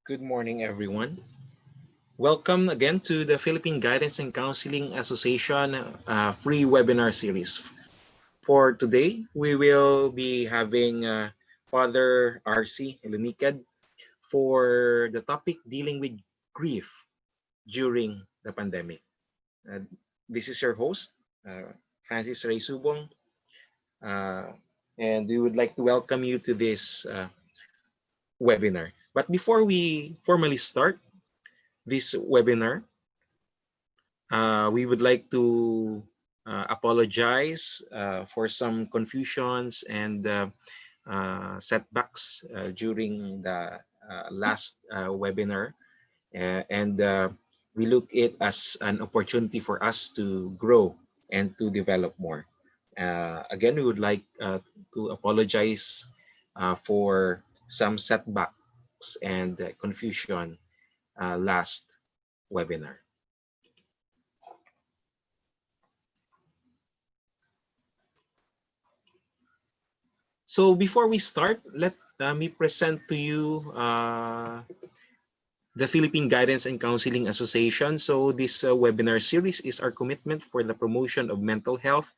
Good morning, everyone. Welcome again to the Philippine Guidance and Counseling Association free webinar series. For today, we will be having Father RC Lumiqued for the topic dealing with grief during the pandemic. This is your host, Francis Ray Subong, uh, and we would like to welcome you to this webinar. But before we formally start this webinar, we would like to apologize for some confusions and setbacks during the last webinar. And we look it as an opportunity for us to grow and to develop more. Again, we would like to apologize for some setbacks and confusion last webinar. So before we start, let me present to you the Philippine Guidance and Counseling Association. So this webinar series is our commitment for the promotion of mental health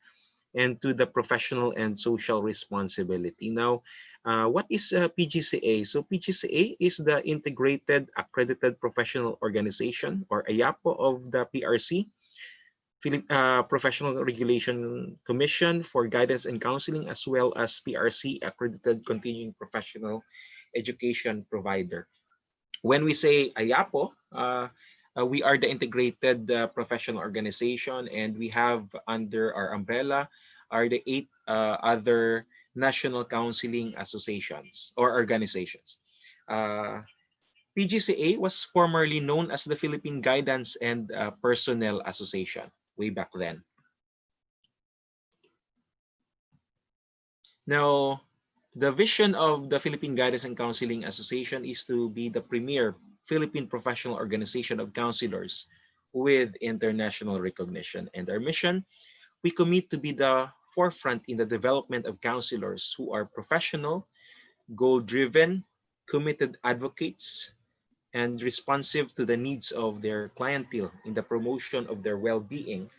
and to the professional and social responsibility. Now, what is PGCA? So PGCA is the Integrated Accredited Professional Organization, or AYAPO, of the PRC, Professional Regulation Commission for Guidance and Counseling, as well as PRC, Accredited Continuing Professional Education Provider. When we say AYAPO, we are the integrated professional organization, and we have under our umbrella are the 8 other national counseling associations or organizations. PGCA was formerly known as the Philippine Guidance and Personnel Association way back then. Now, the vision of the Philippine Guidance and Counseling Association is to be the premier Philippine professional organization of counselors with international recognition. And our mission, we commit to be the forefront in the development of counselors who are professional, goal-driven, committed advocates, and responsive to the needs of their clientele in the promotion of their well-being,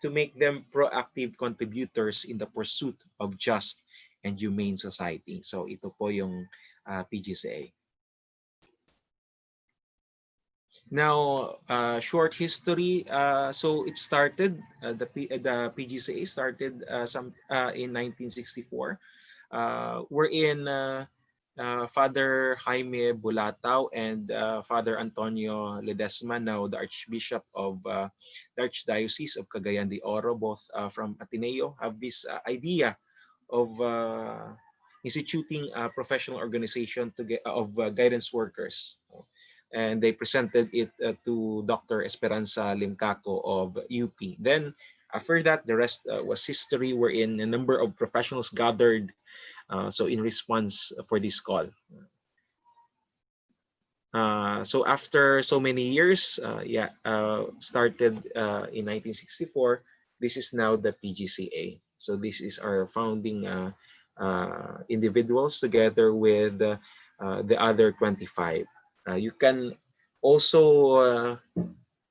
to make them proactive contributors in the pursuit of just and humane society. So ito po yung PGCA. Now, short history. So it started, the PGCA started in 1964, wherein Father Jaime Bulatao and Father Antonio Ledesma, now the Archbishop of the Archdiocese of Cagayan de Oro, both from Ateneo, have this idea of instituting a professional organization of guidance workers. And they presented it to Dr. Esperanza Limcaco of UP. Then after that, the rest was history, wherein a number of professionals gathered so in response for this call. So after so many years, started in 1964, this is now the PGCA. So this is our founding individuals together with the other 25. You can also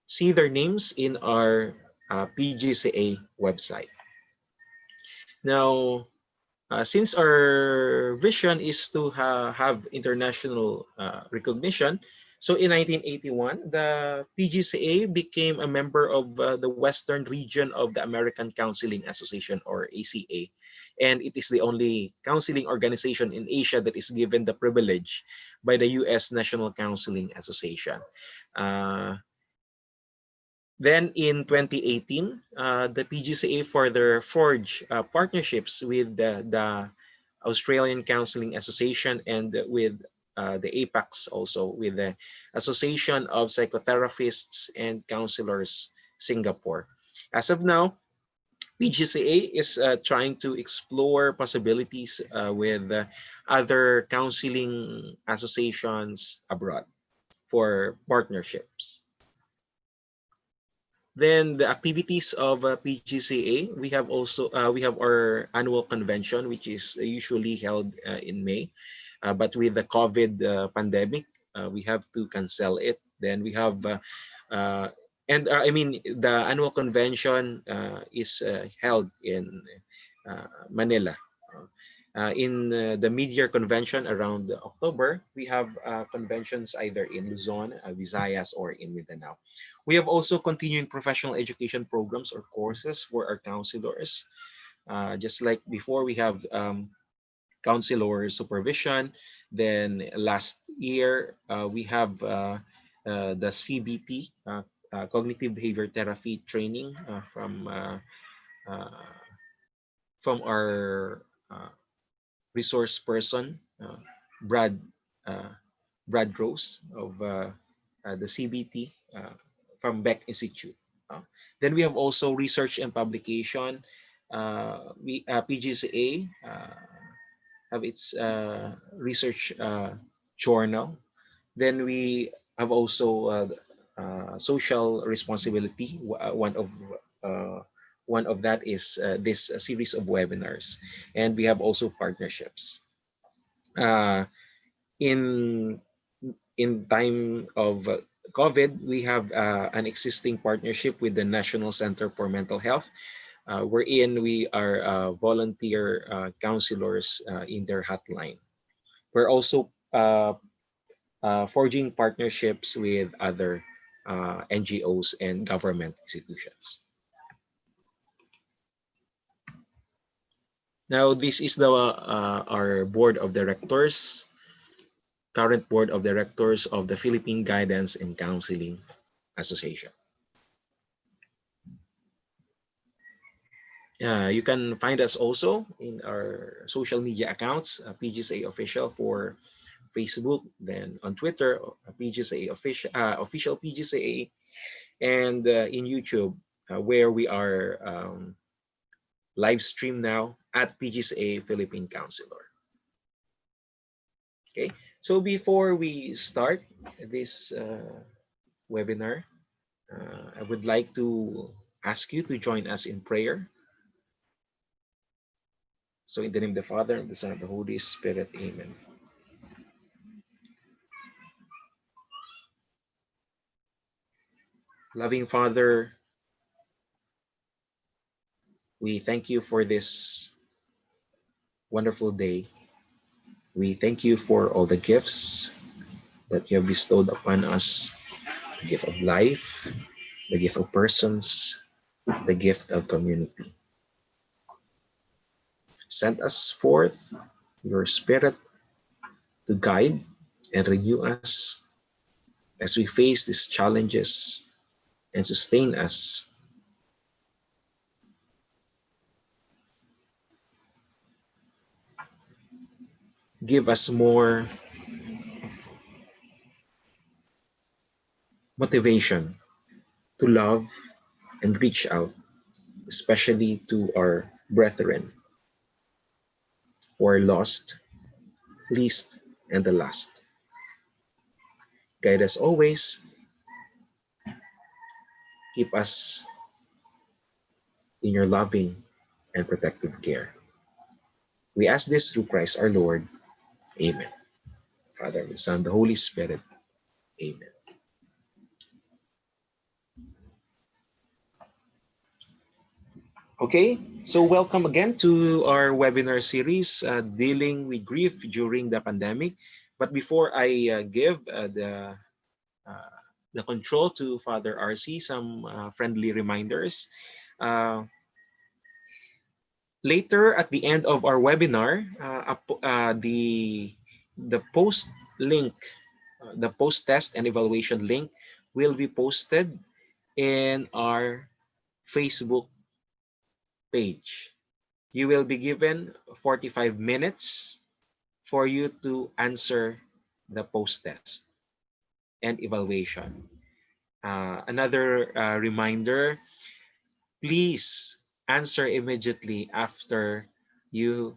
see their names in our PGCA website. Now, since our vision is to have international recognition, so in 1981, the PGCA became a member of the Western region of the American Counseling Association, or ACA. And it is the only counseling organization in Asia that is given the privilege by the US National Counseling Association. Then in 2018, the PGCA further forged partnerships with the Australian Counseling Association and with the APACs, also with the Association of Psychotherapists and Counselors Singapore. As of now, PGCA is trying to explore possibilities with other counseling associations abroad for partnerships. Then the activities of PGCA, we have our annual convention, which is usually held in May, but with the COVID pandemic, we have to cancel it. Then we have I mean, the annual convention is held in Manila. In the mid-year convention around October, we have conventions either in Luzon, Visayas, or in Mindanao. We have also continuing professional education programs or courses for our counselors. Just like before, we have counselor supervision. Then last year, we have the CBT, cognitive behavior therapy training uh, from our resource person, Brad uh, Brad Rose of the CBT from Beck Institute. Then we have also research and publication. PGCA have its research journal. Then we have also social responsibility. Uh, one of that is this series of webinars, and we have also partnerships. Uh, in time of COVID, we have an existing partnership with the National Center for Mental Health, wherein we are volunteer counselors in their hotline. We're also forging partnerships with other NGOs and government institutions. Now, this is the our board of directors, current board of directors of the Philippine Guidance and Counseling Association. You can find us also in our social media accounts, PGCA Official for Facebook, then on Twitter, PGCA Official PGCA, and in YouTube, where we are live stream now at PGCA Philippine Counselor. Okay, so before we start this webinar, I would like to ask you to join us in prayer. So in the name of the Father, and the Son, and the Holy Spirit, amen. Loving Father, we thank you for this wonderful day. We thank you for all the gifts that you have bestowed upon us, the gift of life, the gift of persons, the gift of community. Send us forth your Spirit to guide and renew us as we face these challenges and sustain us. Give us more motivation to love and reach out, especially to our brethren who are lost, least, and the last. Guide us always. Keep us in your loving and protective care. We ask this through Christ our Lord. Amen. Father, the Son, the Holy Spirit. Amen. Okay, so welcome again to our webinar series, Dealing with Grief During the Pandemic. But before I give the control to Father RC, some friendly reminders. Later at the end of our webinar, the post link, the post test and evaluation link will be posted in our Facebook page. You will be given 45 minutes for you to answer the post test and evaluation. Another reminder, please answer immediately after you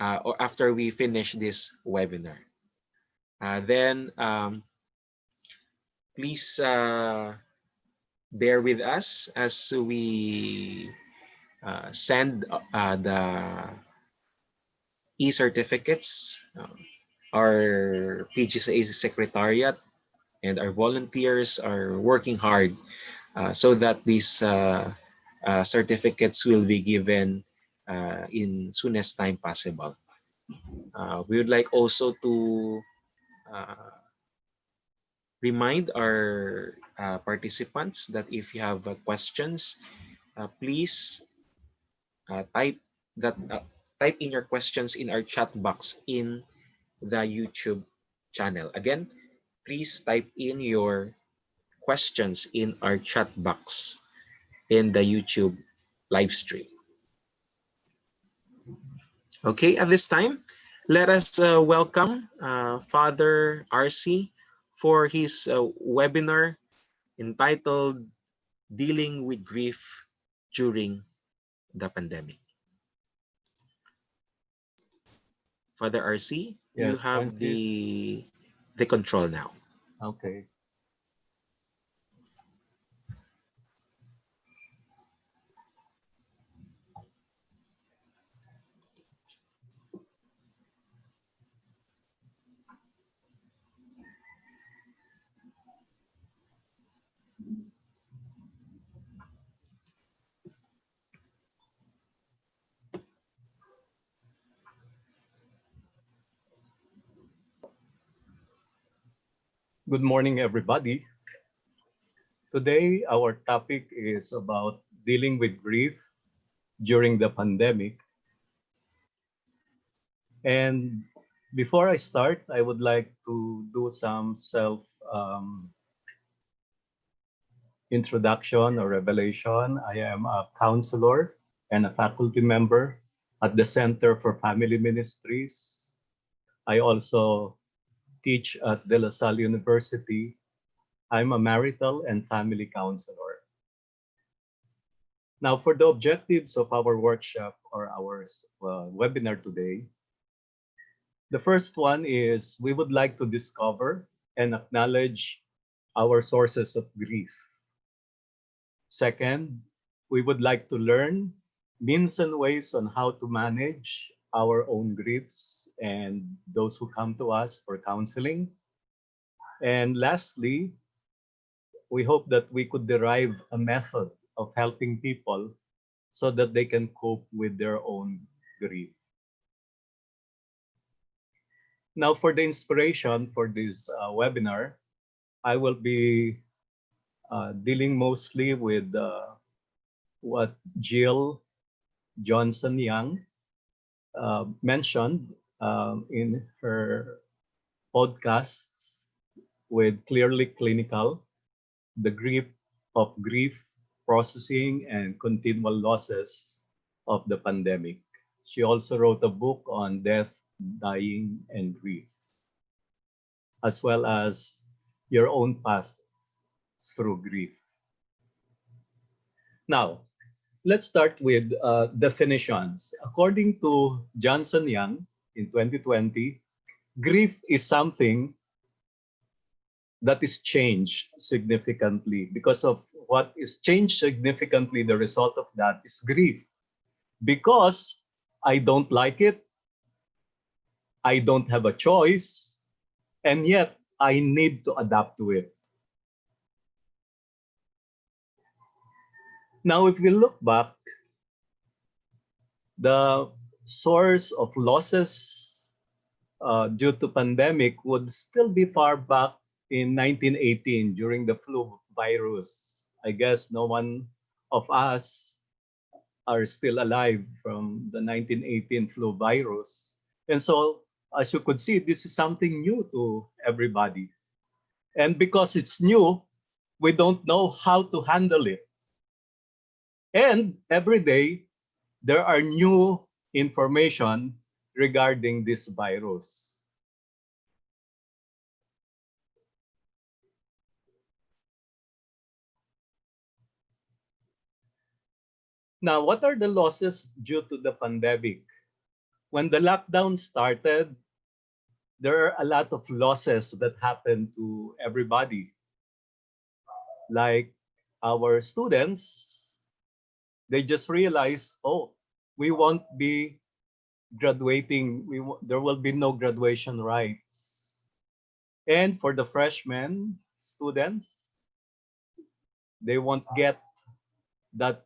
or after we finish this webinar. Then please bear with us as we send the e-certificates Our PGCA Secretariat and our volunteers are working hard so that these certificates will be given in soonest time possible. We would like also to remind our participants that if you have questions, please type that type in your questions in our chat box in the YouTube channel. Again, please type in your questions in our chat box in the YouTube live stream. Okay, at this time, let us welcome Father RC for his webinar entitled Dealing with Grief During the Pandemic. Father RC, you Yes, have Francis. the control now. Okay. Good morning, everybody. Today, our topic is about dealing with grief during the pandemic. And before I start, I would like to do some self introduction or revelation. I am a counselor and a faculty member at the Center for Family Ministries. I also teach at De La Salle University. I'm a marital and family counselor. Now, for the objectives of our workshop or our webinar today, the first one is we would like to discover and acknowledge our sources of grief. Second, we would like to learn means and ways on how to manage our own griefs and those who come to us for counseling. And lastly, we hope that we could derive a method of helping people so that they can cope with their own grief. Now, for the inspiration for this webinar, I will be dealing mostly with what Jill Johnson Young mentioned in her podcasts with Clearly Clinical, the grief of grief processing and continual losses of the pandemic. She also wrote a book on death, dying, and grief, as well as your own path through grief. Now, let's start with definitions. According to Johnson Young in 2020, grief is something that is changed significantly. Because of what is changed significantly, the result of that is grief. Because I don't like it, I don't have a choice, and yet I need to adapt to it. Now, if we look back, the source of losses due to pandemic would still be far back in 1918 during the flu virus. I guess no one of us are still alive from the 1918 flu virus. And so, as you could see, this is something new to everybody. And because it's new, we don't know how to handle it. And every day, there are new information regarding this virus. Now, what are the losses due to the pandemic? When the lockdown started, there are a lot of losses that happened to everybody. Like our students, they just realized, oh, we won't be graduating, there will be no graduation rites. And for the freshmen students, they won't get that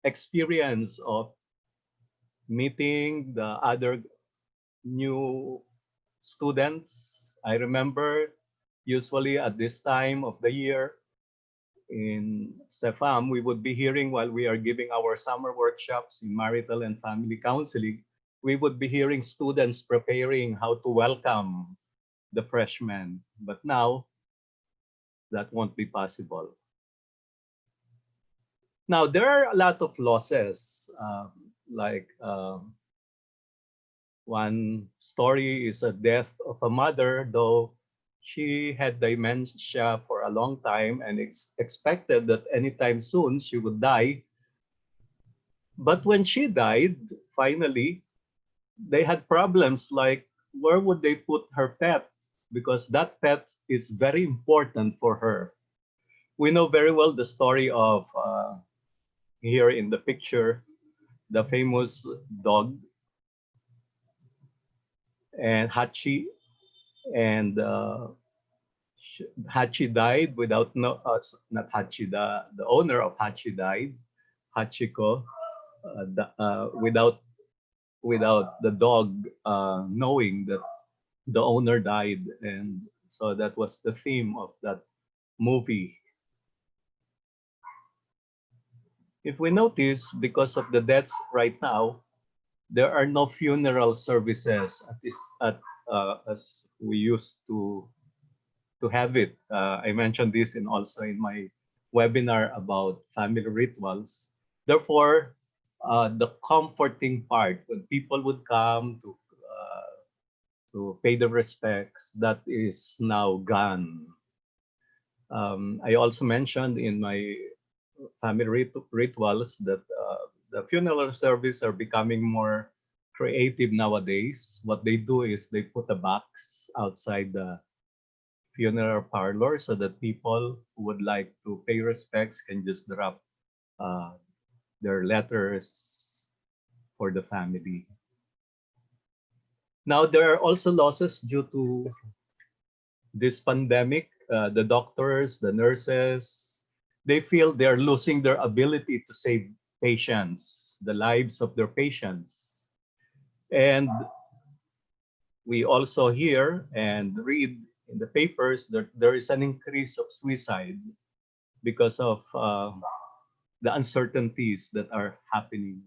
experience of meeting the other new students. I remember usually at this time of the year in CEFAM, we would be hearing while we are giving our summer workshops in marital and family counseling, we would be hearing students preparing how to welcome the freshmen. But now, that won't be possible. Now, there are a lot of losses, like one story is a death of a mother, though she had dementia for a long time and expected that anytime soon she would die. But when she died, finally, they had problems like where would they put her pet? Because that pet is very important for her. We know very well the story of here in the picture, the famous dog and Hachi, and Hachi died without no, not Hachi, the owner of Hachi died, Hachiko, without the dog knowing that the owner died, and so that was the theme of that movie. If we notice, because of the deaths right now, there are no funeral services at this as we used to have it. I mentioned this in also in my webinar about family rituals. Therefore, the comforting part when people would come to pay the respects, that is now gone. I also mentioned in my family rituals that the funeral service are becoming more creative nowadays. What they do is they put a box outside the funeral parlor so that people who would like to pay respects can just drop uh, their letters for the family. Now, there are also losses due to this pandemic. The doctors, the nurses, they feel they're losing their ability to save patients, the lives of their patients. And we also hear and read in the papers that there is an increase of suicide because of the uncertainties that are happening.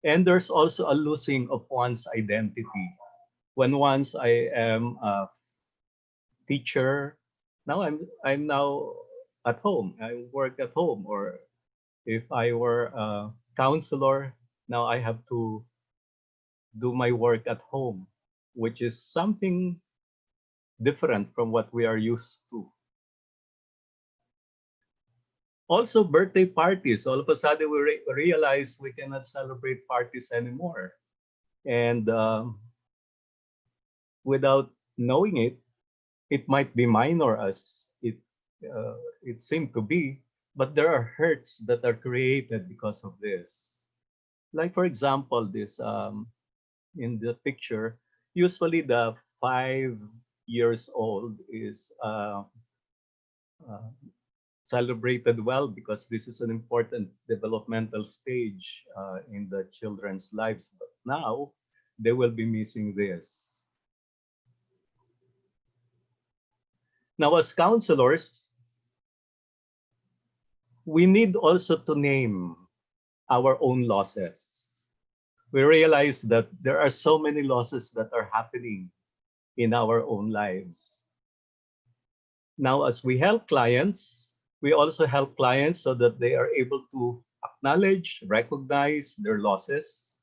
And there's also a losing of one's identity. When once I am a teacher, now I'm now at home. I work at home. Or if I were a counselor, now I have to do my work at home, which is something different from what we are used to. Also, birthday parties. All of a sudden, we realize we cannot celebrate parties anymore. And without knowing it, it might be minor as it seemed to be, but there are hurts that are created because of this. Like, for example, this in the picture, usually the 5 years old is uh, celebrated well because this is an important developmental stage in the children's lives. But now they will be missing this. Now, as counselors, we need also to name our own losses. We realize that there are so many losses that are happening in our own lives. Now, as we help clients, we also help clients so that they are able to acknowledge, recognize their losses,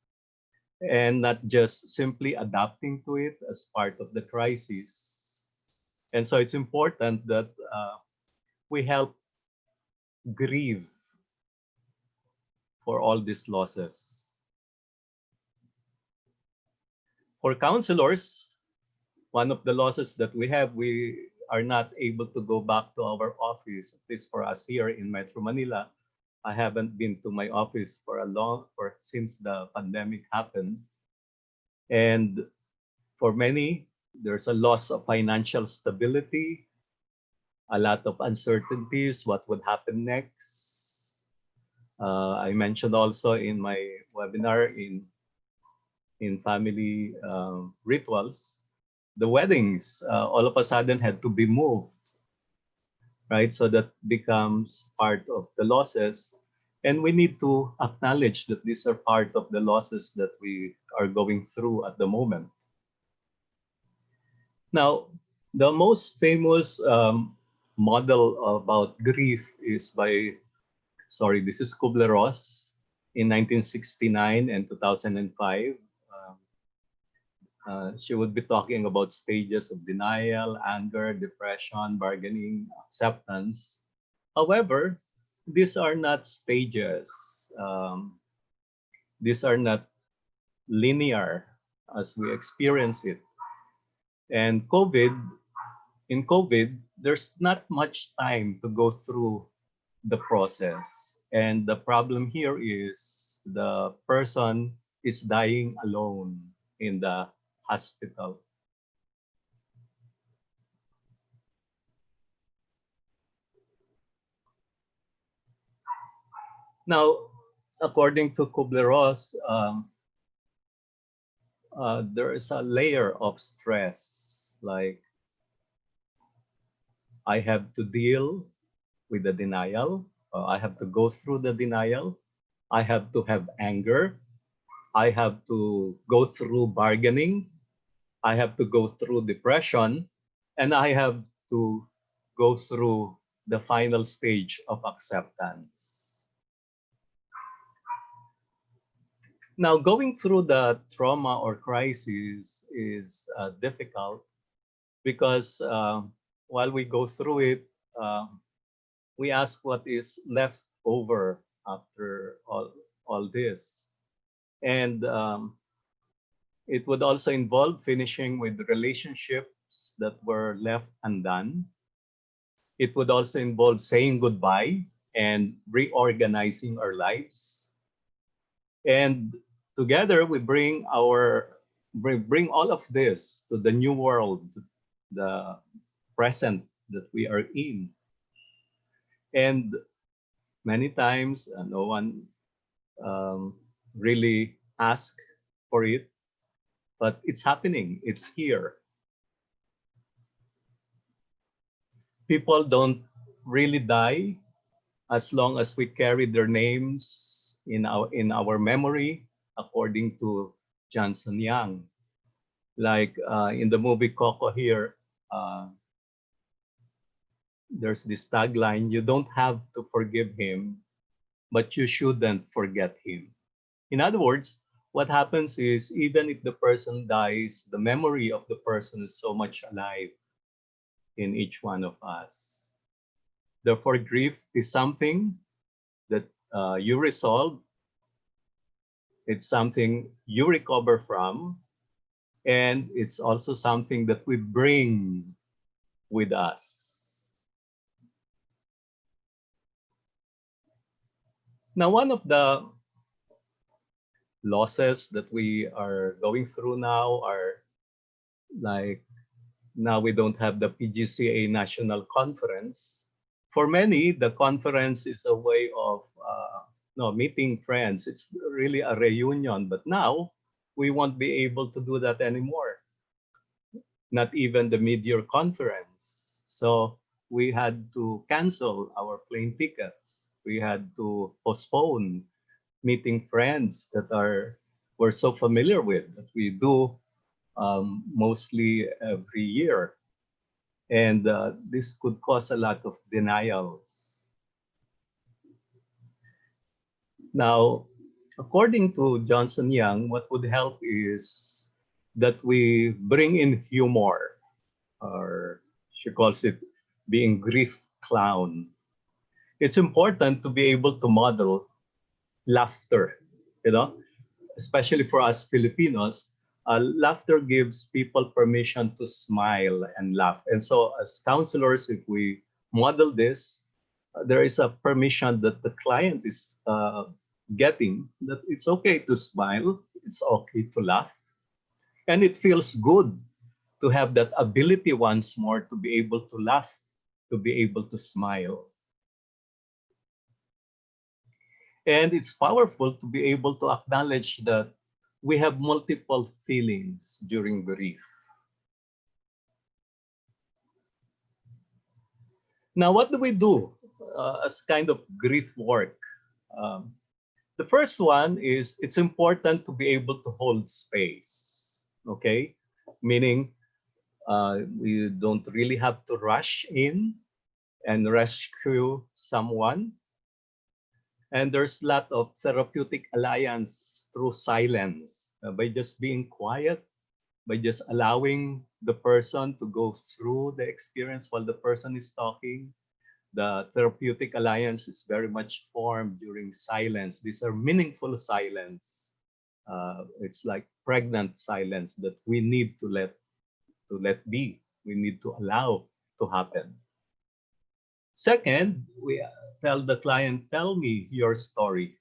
and not just simply adapting to it as part of the crisis. And so it's important that we help grieve for all these losses. For counselors, one of the losses that we are not able to go back to our office, at least for us here in Metro Manila. I haven't been to my office for since the pandemic happened. And for many, there's a loss of financial stability, a lot of uncertainties, what would happen next. I mentioned also in my webinar in family rituals, the weddings all of a sudden had to be moved, right? So that becomes part of the losses. And we need to acknowledge that these are part of the losses that we are going through at the moment. Now, the most famous model about grief is by, sorry, this is Kübler Ross in 1969 and 2005. She would be talking about stages of denial, anger, depression, bargaining, acceptance. However, these are not stages. These are not linear as we experience it. And in COVID, there's not much time to go through the process. And the problem here is the person is dying alone in the hospital. Now, according to Kübler Ross, there is a layer of stress, like I have to deal with the denial. I have to go through the denial. I have to have anger. I have to go through bargaining. I have to go through depression. And I have to go through the final stage of acceptance. Now, going through the trauma or crisis is difficult because while we go through it, we ask what is left over after all this. And it would also involve finishing with relationships that were left undone. It would also involve saying goodbye and reorganizing our lives. And together we bring all of this to the new world, the present that we are in. And many times no one really asked for it, but it's happening, it's here. People don't really die as long as we carry their names in our memory, according to Johnson Young. Like in the movie Coco here, there's this tagline, you don't have to forgive him, but you shouldn't forget him. In other words, what happens is even if the person dies, the memory of the person is so much alive in each one of us. Therefore, grief is something that you resolve. It's something you recover from. And it's also something that we bring with us. Now, one of the losses that we are going through now are like, now we don't have the PGCA National Conference. For many, the conference is a way of meeting friends. It's really a reunion, but now we won't be able to do that anymore. Not even the mid-year conference. So we had to cancel our plane tickets. We had to postpone meeting friends that we're so familiar with, that we do mostly every year. And this could cause a lot of denials. Now, according to Johnson Young, what would help is that we bring in humor, or she calls it being grief clown. It's important to be able to model laughter, especially for us Filipinos. Laughter gives people permission to smile and laugh. And so as counselors, if we model this, there is a permission that the client is getting, that it's okay to smile, it's okay to laugh. And it feels good to have that ability once more to be able to laugh, to be able to smile. And it's powerful to be able to acknowledge that we have multiple feelings during grief. Now, what do we do as kind of grief work? Um, the first one is it's important to be able to hold space, okay? Meaning we don't really have to rush in and rescue someone. And there's a lot of therapeutic alliance through silence, by just being quiet, by just allowing the person to go through the experience while the person is talking. The therapeutic alliance is very much formed during silence. These are meaningful silence. It's like pregnant silence that we need to let be. We need to allow to happen. Second, we tell the client, tell me your story.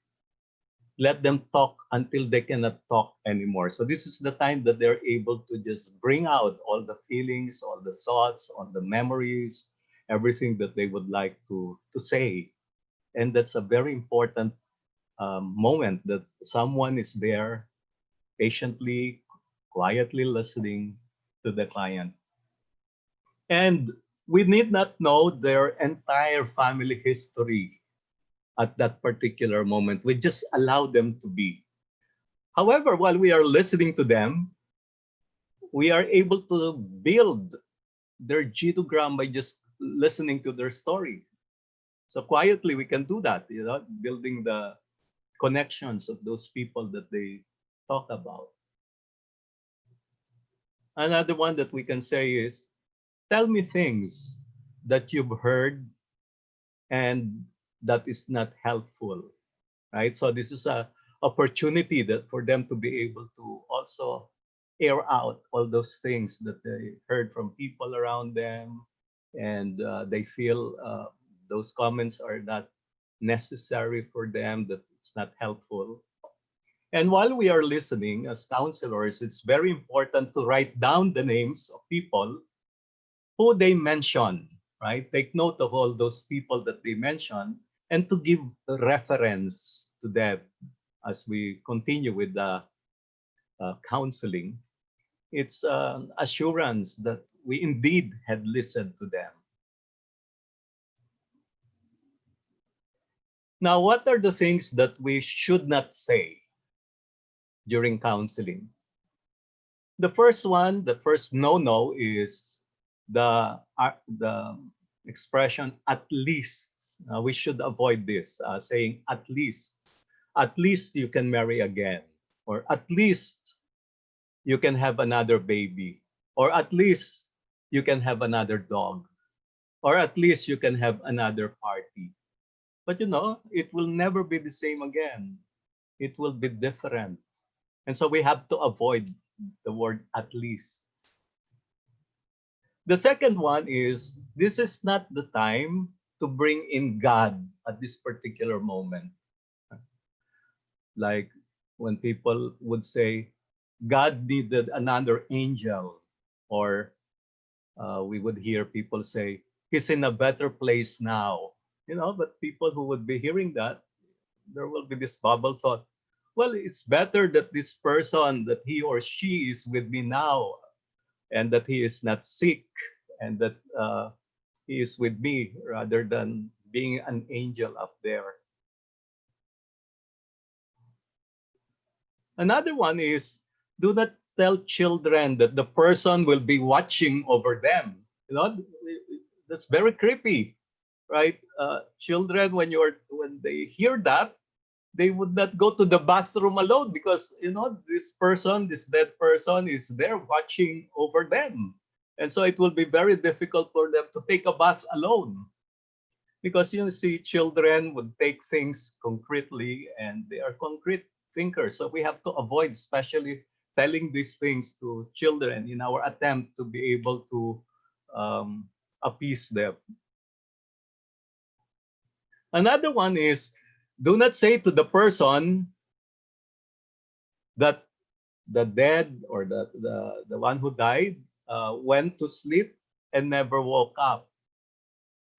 Let them talk until they cannot talk anymore. So this is the time that they're able to just bring out all the feelings, all the thoughts, all the memories, everything that they would like to say. And that's a very important moment that someone is there patiently, quietly listening to the client. And we need not know their entire family history at that particular moment. We just allow them to be. However, while we are listening to them, we are able to build their genogram by just listening to their story. So quietly, we can do that, building the connections of those people that they talk about. Another one that we can say is, tell me things that you've heard and that is not helpful, right? So this is a opportunity that for them to be able to also air out all those things that they heard from people around them, and they feel those comments are not necessary for them, that it's not helpful. And while we are listening as counselors, it's very important to write down the names of people who they mention, right? Take note of all those people that they mention and to give a reference to them as we continue with the counseling. It's an assurance that we indeed had listened to them. Now, what are the things that we should not say during counseling? The first one, the first no-no is the expression "at least." We should avoid this, saying "at least." At least you can marry again, or at least you can have another baby, or at least you can have another dog, or at least you can have another party. But it will never be the same again. It will be different. And so we have to avoid the word "at least." The second one is, this is not the time to bring in God at this particular moment. Like when people would say, God needed another angel, or we would hear people say, he's in a better place now. But people who would be hearing that, there will be this bubble thought, well, it's better that this person, that he or she is with me now, and that he is not sick, and that he is with me rather than being an angel up there. Another one is, do not tell children that the person will be watching over them. That's very creepy, right? Children, when they hear that, they would not go to the bathroom alone because this dead person is there watching over them. And so it will be very difficult for them to take a bath alone. Because you see, children would take things concretely, and they are concrete thinkers. So we have to avoid, especially telling these things to children in our attempt to be able to appease them. Another one is, do not say to the person that the dead or the one who died went to sleep and never woke up.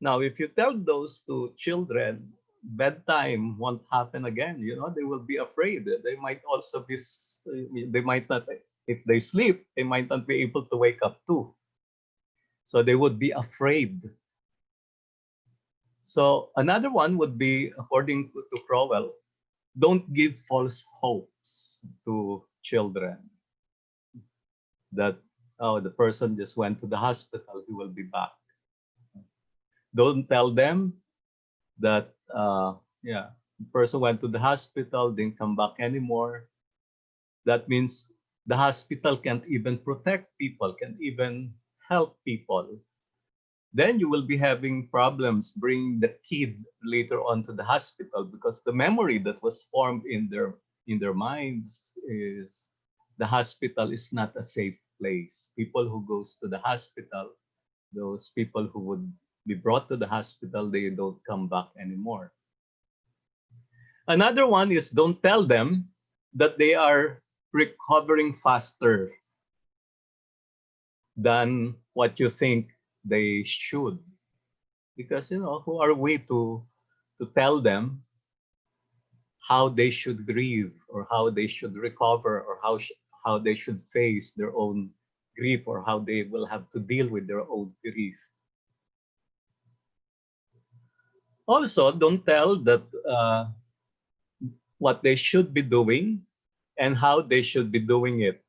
Now, if you tell those to children, bedtime won't happen again. You know, they will be afraid. They might also be, they might not, if they sleep, they might not be able to wake up too. So they would be afraid. So another one would be, according to Crowell, don't give false hopes to children that, oh, the person just went to the hospital, he will be back. Don't tell them that, yeah, the person went to the hospital, didn't come back anymore. That means the hospital can't even protect people, can't even help people. Then you will be having problems bringing the kid later on to the hospital, because the memory that was formed in their minds is the hospital is not a safe place. People who goes to the hospital, those people who would be brought to the hospital, they don't come back anymore. Another one is, don't tell them that they are recovering faster than what you think they should. Because, you know, who are we to tell them how they should grieve or how they should recover or how they should face their own grief or how they will have to deal with their own grief. Also, don't tell that what they should be doing and how they should be doing it.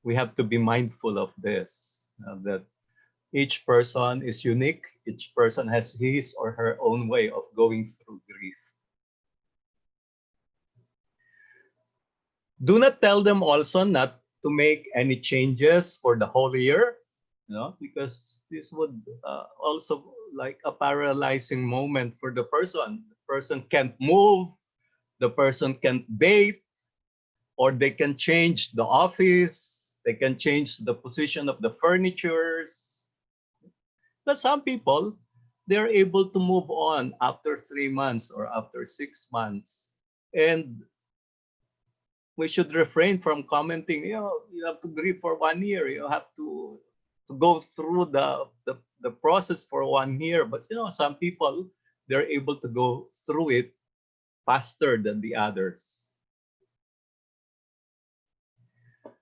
We have to be mindful of this, that each person is unique. Each person has his or her own way of going through grief. Do not tell them also not to make any changes for the whole year, you know, because this would also like a paralyzing moment for the person. The person can't move, the person can't bathe, or they can change the office, they can change the position of the furnitures. But some people, they're able to move on after 3 months or after 6 months. And we should refrain from commenting, you know, you have to grieve for 1 year, you have to go through the process for 1 year. But, you know, some people, they're able to go through it faster than the others.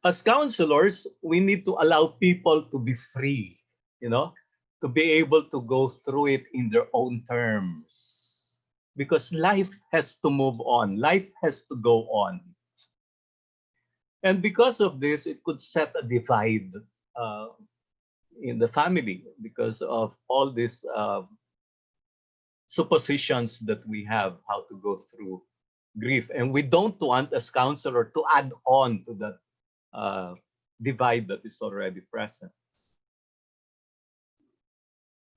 As counselors, we need to allow people to be free, you know, to be able to go through it in their own terms. Because life has to move on, life has to go on. And because of this, it could set a divide in the family because of all these suppositions that we have how to go through grief. And we don't want as counselor to add on to that divide that is already present.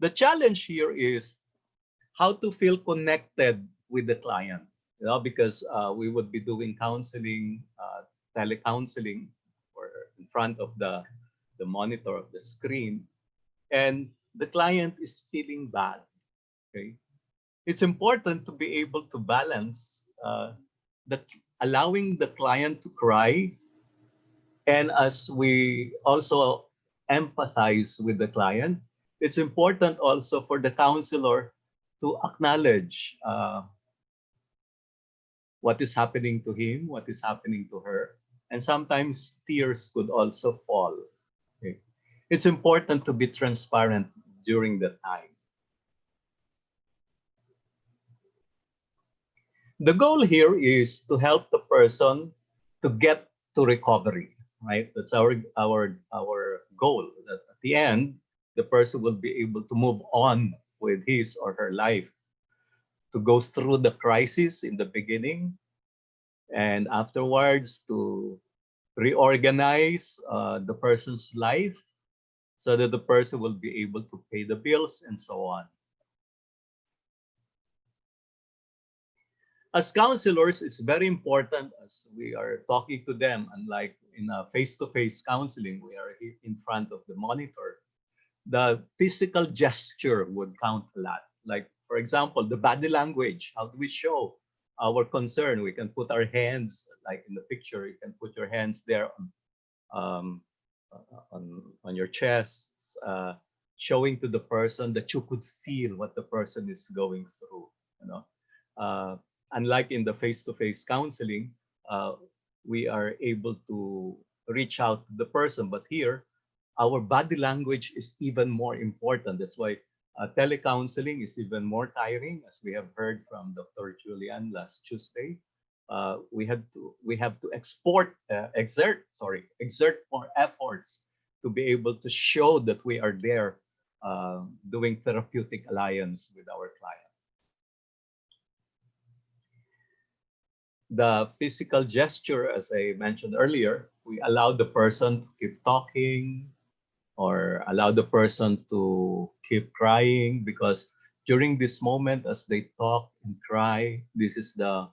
The challenge here is how to feel connected with the client, you know, because we would be doing counseling, telecounseling, or in front of the monitor of the screen, and the client is feeling bad. Okay, it's important to be able to balance allowing the client to cry, and as we also empathize with the client, it's important also for the counselor to acknowledge what is happening to him, what is happening to her, and sometimes tears could also fall. Okay. It's important to be transparent during that time. The goal here is to help the person to get to recovery, right? That's our goal. That at the end, the person will be able to move on with his or her life, to go through the crisis in the beginning, and afterwards to reorganize the person's life so that the person will be able to pay the bills and so on. As counselors, it's very important as we are talking to them, unlike in a face-to-face counseling, we are in front of the monitor. The physical gesture would count a lot. Like, for example, the body language. How do we show our concern. We can put our hands, like in the picture, you can put your hands there um, on your chest, showing to the person that you could feel what the person is going through. You know, unlike in the face-to-face counseling, we are able to reach out to the person, but here, our body language is even more important. That's why telecounseling is even more tiring, as we have heard from Dr. Julian last Tuesday. We have to exert more efforts to be able to show that we are there, doing therapeutic alliance with our client. The physical gesture, as I mentioned earlier, we allow the person to keep talking or allow the person to keep crying, because during this moment, as they talk and cry, this is the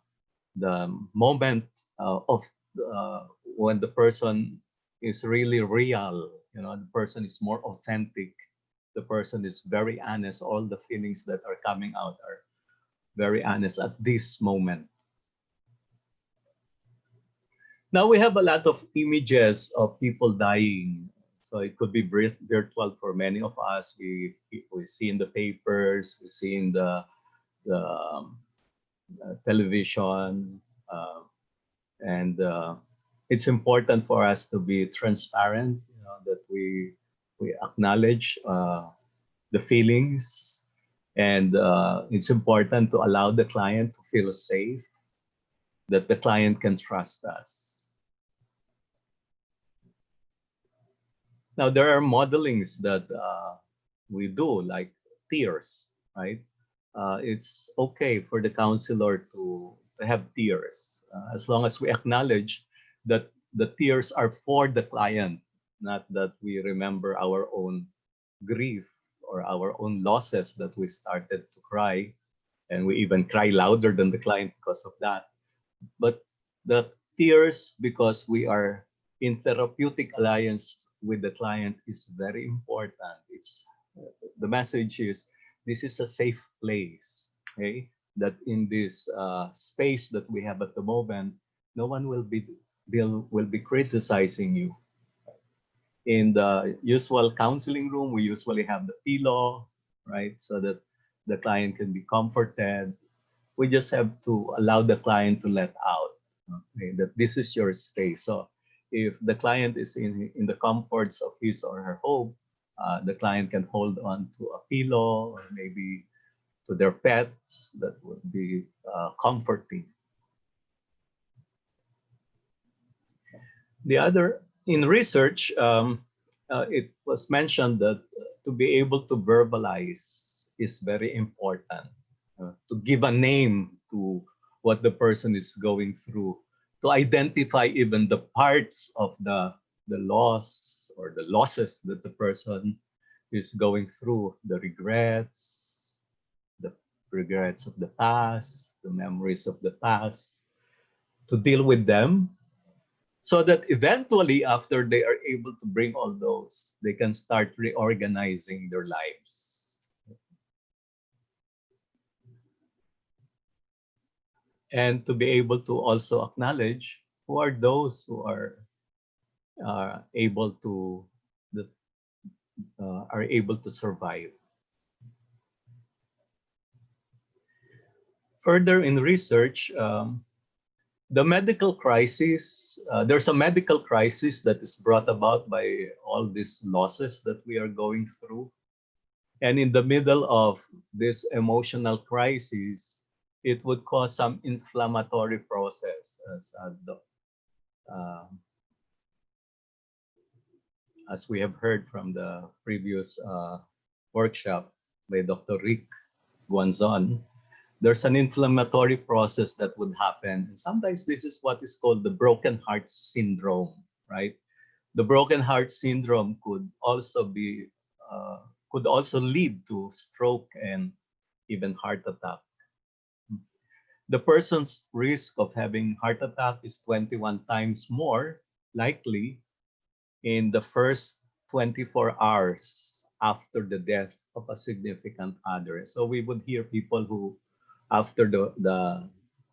moment of when the person is really real. You know, the person is more authentic. The person is very honest. All the feelings that are coming out are very honest at this moment. Now we have a lot of images of people dying. So it could be virtual for many of us. We see in the papers, we see in the television, and it's important for us to be transparent. You know, that we acknowledge the feelings, and it's important to allow the client to feel safe, that the client can trust us. Now, there are modelings that we do, like tears, right? It's okay for the counselor to have tears, as long as we acknowledge that the tears are for the client, not that we remember our own grief or our own losses that we started to cry, and we even cry louder than the client because of that. But the tears, because we are in therapeutic alliance with the client, is very important. It's the message is, this is a safe place, okay? That in this space that we have at the moment, no one will be criticizing you. In the usual counseling room, we usually have the pillow, right? So that the client can be comforted. We just have to allow the client to let out, okay, that this is your space. So if the client is in the comforts of his or her home, the client can hold on to a pillow or maybe to their pets. That would be comforting. The other, in research, it was mentioned that to be able to verbalize is very important. To give a name to what the person is going through, to identify even the parts of the loss or the losses that the person is going through, the regrets of the past, the memories of the past, to deal with them, so that eventually, after they are able to bring all those, they can start reorganizing their lives. And to be able to also acknowledge who are those who are able to survive. Further in research, the medical crisis, there's a medical crisis that is brought about by all these losses that we are going through. And in the middle of this emotional crisis, it would cause some inflammatory process, as we have heard from the previous workshop by Dr. Rick Guanzon. There's an inflammatory process that would happen. And sometimes this is what is called the broken heart syndrome, right? The broken heart syndrome could also lead to stroke and even heart attack. The person's risk of having heart attack is 21 times more likely in the first 24 hours after the death of a significant other. So we would hear people who, after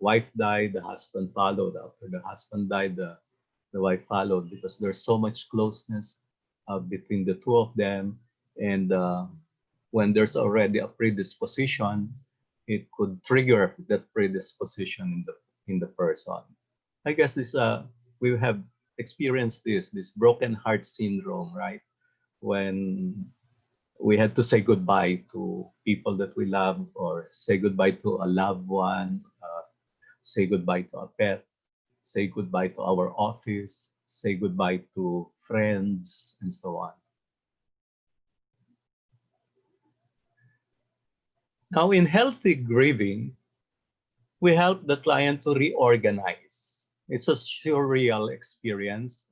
wife died, the husband followed. After the husband died, the wife followed, because there's so much closeness between the two of them. And when there's already a predisposition, it could trigger that predisposition in the person. I guess this we have experienced this broken heart syndrome, right? When we had to say goodbye to people that we love, or say goodbye to a loved one, say goodbye to a pet, say goodbye to our office, say goodbye to friends, and so on. Now, in healthy grieving, we help the client to reorganize. It's a surreal experience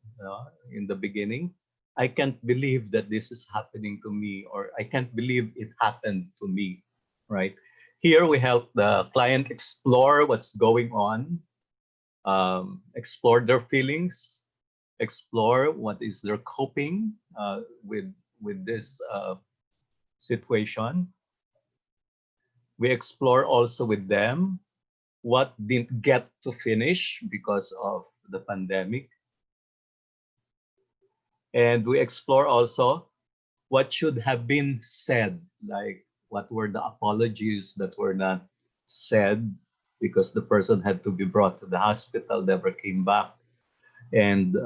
in the beginning. I can't believe that this is happening to me, or I can't believe it happened to me, right? Here we help the client explore what's going on, explore their feelings, explore what is their coping with this situation. We explore also with them what didn't get to finish because of the pandemic. And we explore also what should have been said, like what were the apologies that were not said because the person had to be brought to the hospital, never came back. And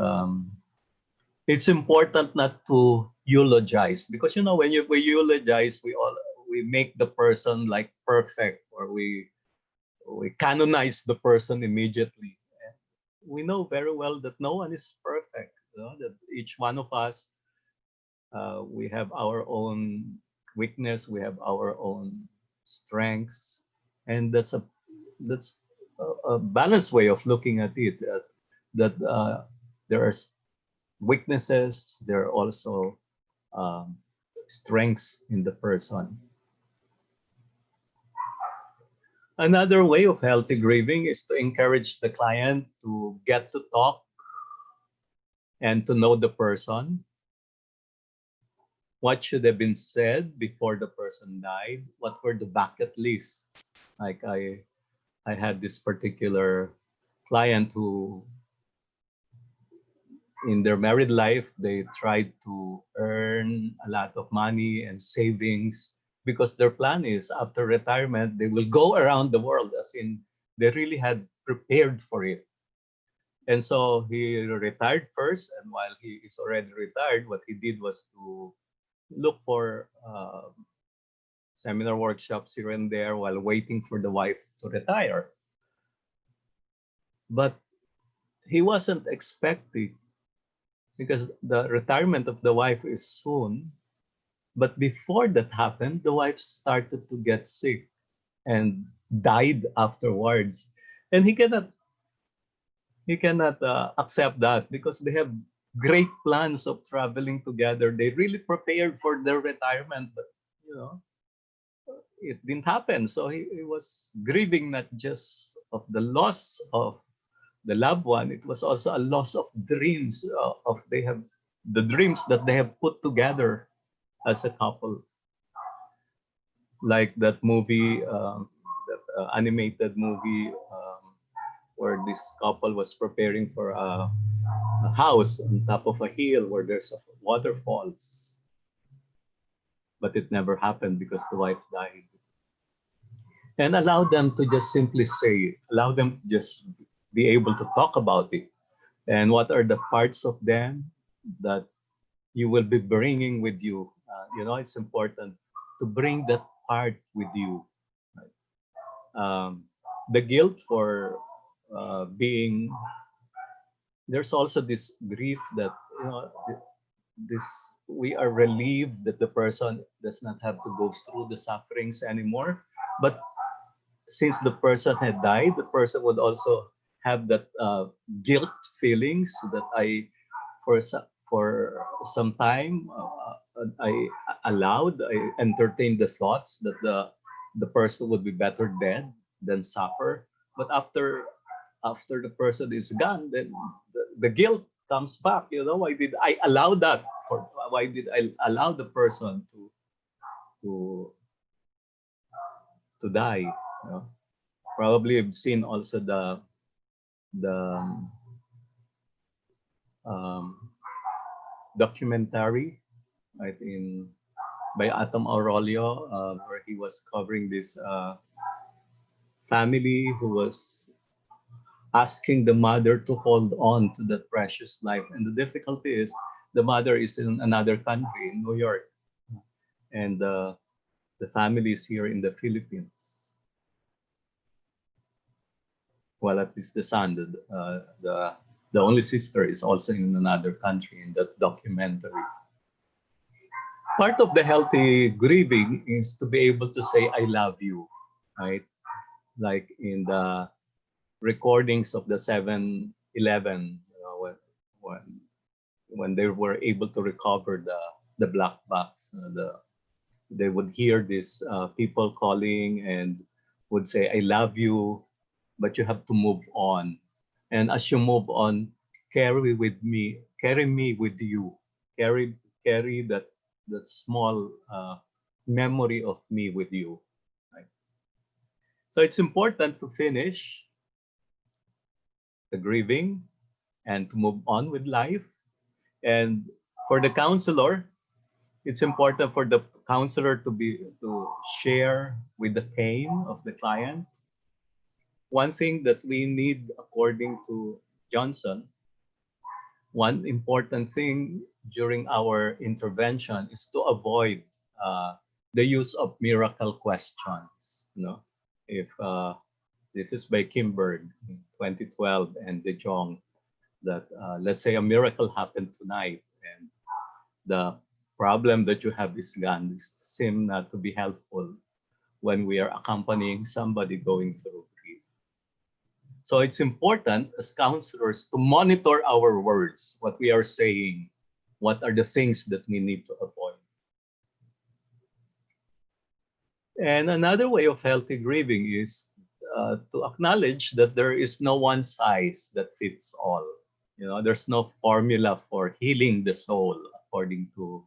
it's important not to eulogize, because when we eulogize, we make the person like perfect, or we canonize the person immediately. We know very well that no one is perfect. That each one of us, we have our own weakness, we have our own strengths, and that's a balanced way of looking at it. That there are weaknesses, there are also strengths in the person. Another way of healthy grieving is to encourage the client to get to talk and to know the person. What should have been said before the person died? What were the bucket lists? Like I had this particular client who, in their married life, they tried to earn a lot of money and savings, because their plan is after retirement, they will go around the world, as in they really had prepared for it. And so he retired first, and while he is already retired, what he did was to look for seminar workshops here and there while waiting for the wife to retire. But he wasn't expecting, because the retirement of the wife is soon. But before that happened, the wife started to get sick and died afterwards. And he cannot accept that, because they have great plans of traveling together. They really prepared for their retirement, but it didn't happen. So he was grieving not just of the loss of the loved one, it was also a loss of dreams of the dreams that they have put together as a couple. Like that movie, that animated movie, where this couple was preparing for a house on top of a hill where there's waterfalls. But it never happened because the wife died. And allow them to just simply say it. Allow them to just be able to talk about it. And what are the parts of them that you will be bringing with you? It's important to bring that part with you. Right? The guilt for being, there's also this grief that this we are relieved that the person does not have to go through the sufferings anymore. But since the person had died, the person would also have that guilt feelings that I for some time I entertained the thoughts that the person would be better dead than suffer. But after the person is gone, then the guilt comes back. Why did I allow that? Why did I allow the person to die? Probably you've seen also the documentary, right, in by Atom Aurelio, where he was covering this family who was asking the mother to hold on to that precious life. And the difficulty is the mother is in another country, in New York, and the family is here in the Philippines. Well, at least the son, the only sister is also in another country in that documentary. Part of the healthy grieving is to be able to say, I love you, right? Like in the recordings of the 7/11, when they were able to recover the black box, they would hear these people calling and would say, I love you, but you have to move on. And as you move on, carry me with you, carry that small memory of me with you. Right? So it's important to finish the grieving and to move on with life. And for the counselor, it's important for the counselor to share with the pain of the client. One thing that we need, according to Johnson, one important thing during our intervention is to avoid the use of miracle questions. You know, if this is by Kimberg in 2012 and De Jong, that let's say a miracle happened tonight and the problem that you have is gone, this seem not to be helpful when we are accompanying somebody going through grief. So it's important as counselors to monitor our words, what we are saying, what are the things that we need to avoid. And another way of healthy grieving is to acknowledge that there is no one size that fits all. You know, there's no formula for healing the soul, according to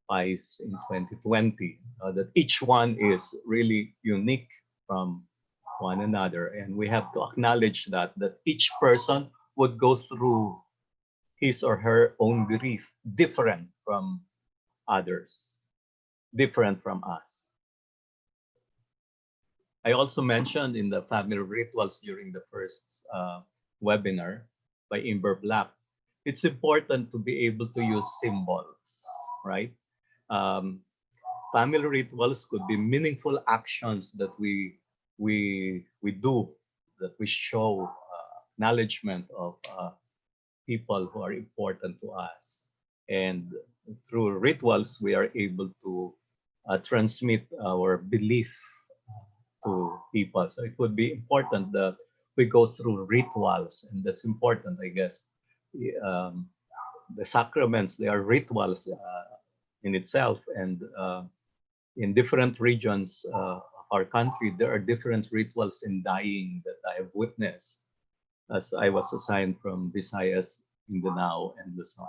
PICE in 2020, that each one is really unique from one another. And we have to acknowledge that each person would go through his or her own grief, different from others, different from us. I also mentioned in the family rituals during the first webinar by Imber Black, it's important to be able to use symbols, right? Family rituals could be meaningful actions that we do, that we show acknowledgement of people who are important to us. And through rituals, we are able to transmit our belief to people. So it would be important that we go through rituals, and that's important, I guess. The sacraments, they are rituals in itself, and in different regions of our country, there are different rituals in dying that I have witnessed as I was assigned from Visayas, Mindanao, and Luzon.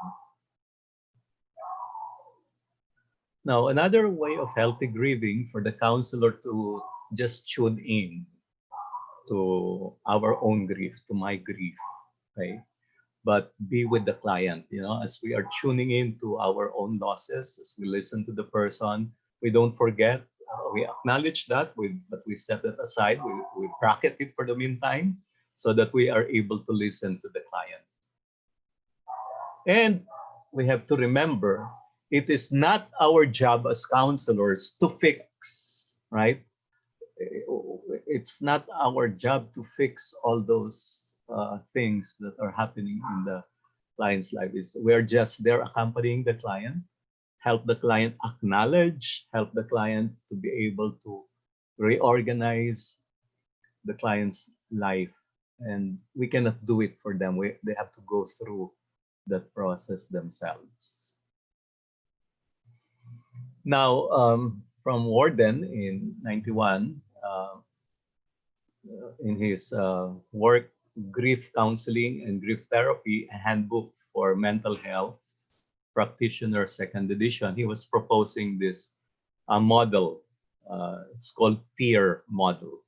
Now, another way of healthy grieving for the counselor to just tune in to our own grief, to my grief, okay? But be with the client, you know, as we are tuning in to our own losses, as we listen to the person, we don't forget, we acknowledge that, but we set it aside, we bracket it for the meantime, so that we are able to listen to the client. And we have to remember, it is not our job as counselors to fix, right? It's not our job to fix all those things that are happening in the client's life. We're just there accompanying the client, help the client acknowledge, help the client to be able to reorganize the client's life. And we cannot do it for them. They have to go through that process themselves. Now, from Warden in 91, in his work, Grief Counseling and Grief Therapy, a handbook for mental health practitioner, second edition, he was proposing this model. It's called peer model.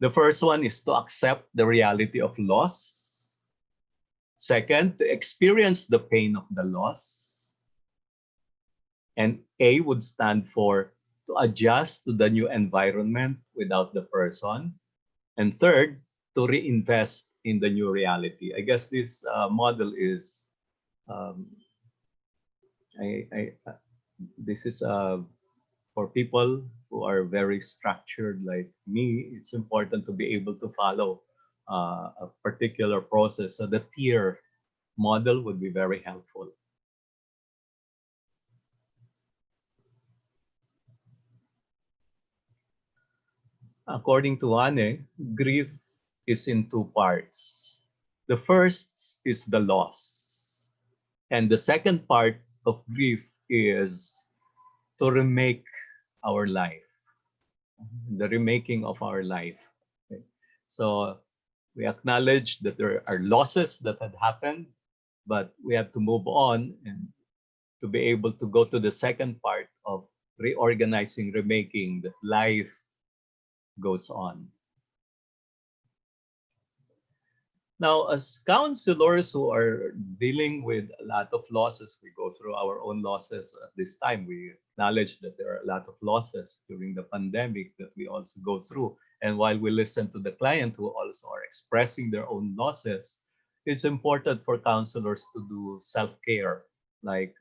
The first one is to accept the reality of loss. Second, to experience the pain of the loss. And A would stand for to adjust to the new environment without the person. And third, to reinvest in the new reality. I guess this model is, um, this is for people who are very structured like me. It's important to be able to follow a particular process. So the tier model would be very helpful. According to Anne, grief is in two parts. The first is the loss. And the second part of grief is to remake our life, the remaking of our life. Okay. So we acknowledge that there are losses that had happened, but we have to move on and to be able to go to the second part of reorganizing, remaking, that life goes on. Now, as counselors who are dealing with a lot of losses, we go through our own losses at this time. We acknowledge that there are a lot of losses during the pandemic that we also go through. And while we listen to the client who also are expressing their own losses, it's important for counselors to do self-care. Like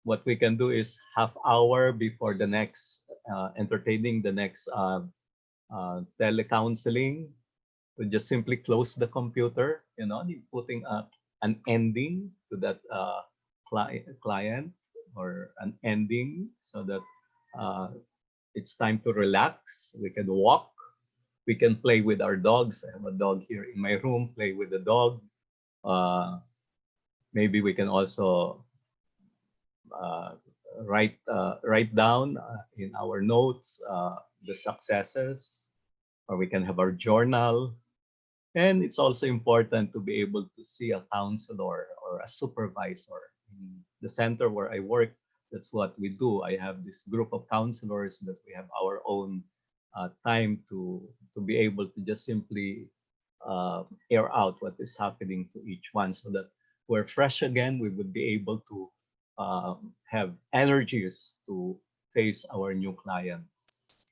what we can do is half hour before the next entertaining the next telecounseling, to just simply close the computer, putting an ending to that client, or an ending, so that it's time to relax. We can walk, we can play with our dogs. I have a dog here in my room, play with the dog. Maybe we can also write down in our notes the successes, or we can have our journal. And it's also important to be able to see a counselor or a supervisor. In the center where I work, that's what we do. I have this group of counselors that we have our own time to be able to just simply air out what is happening to each one, so that we're fresh again. We would be able to have energies to face our new clients.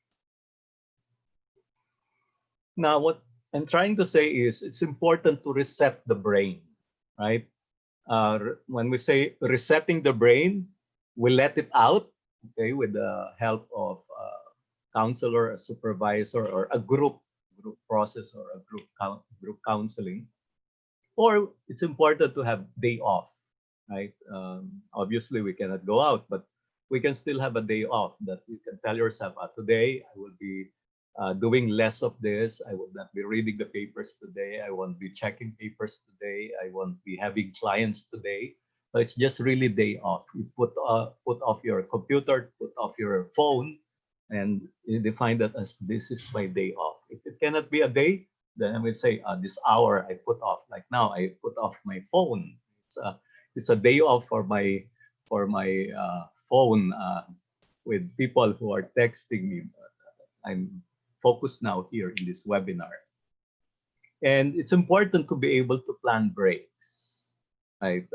Now, what I'm trying to say is it's important to reset the brain, right? When we say resetting the brain, we let it out, okay, with the help of a counselor, a supervisor, or a group process, or a group counseling. Or it's important to have day off, right? Obviously, we cannot go out, but we can still have a day off that you can tell yourself, today I will be doing less of this. I will not be reading the papers today. I won't be checking papers today. I won't be having clients today. So it's just really day off. You put off your computer, put off your phone, and you define that as this is my day off. If it cannot be a day, then I would say this hour I put off. Like now, I put off my phone. It's a day off for my phone with people who are texting me. I'm focused now here in this webinar. And it's important to be able to plan breaks, right?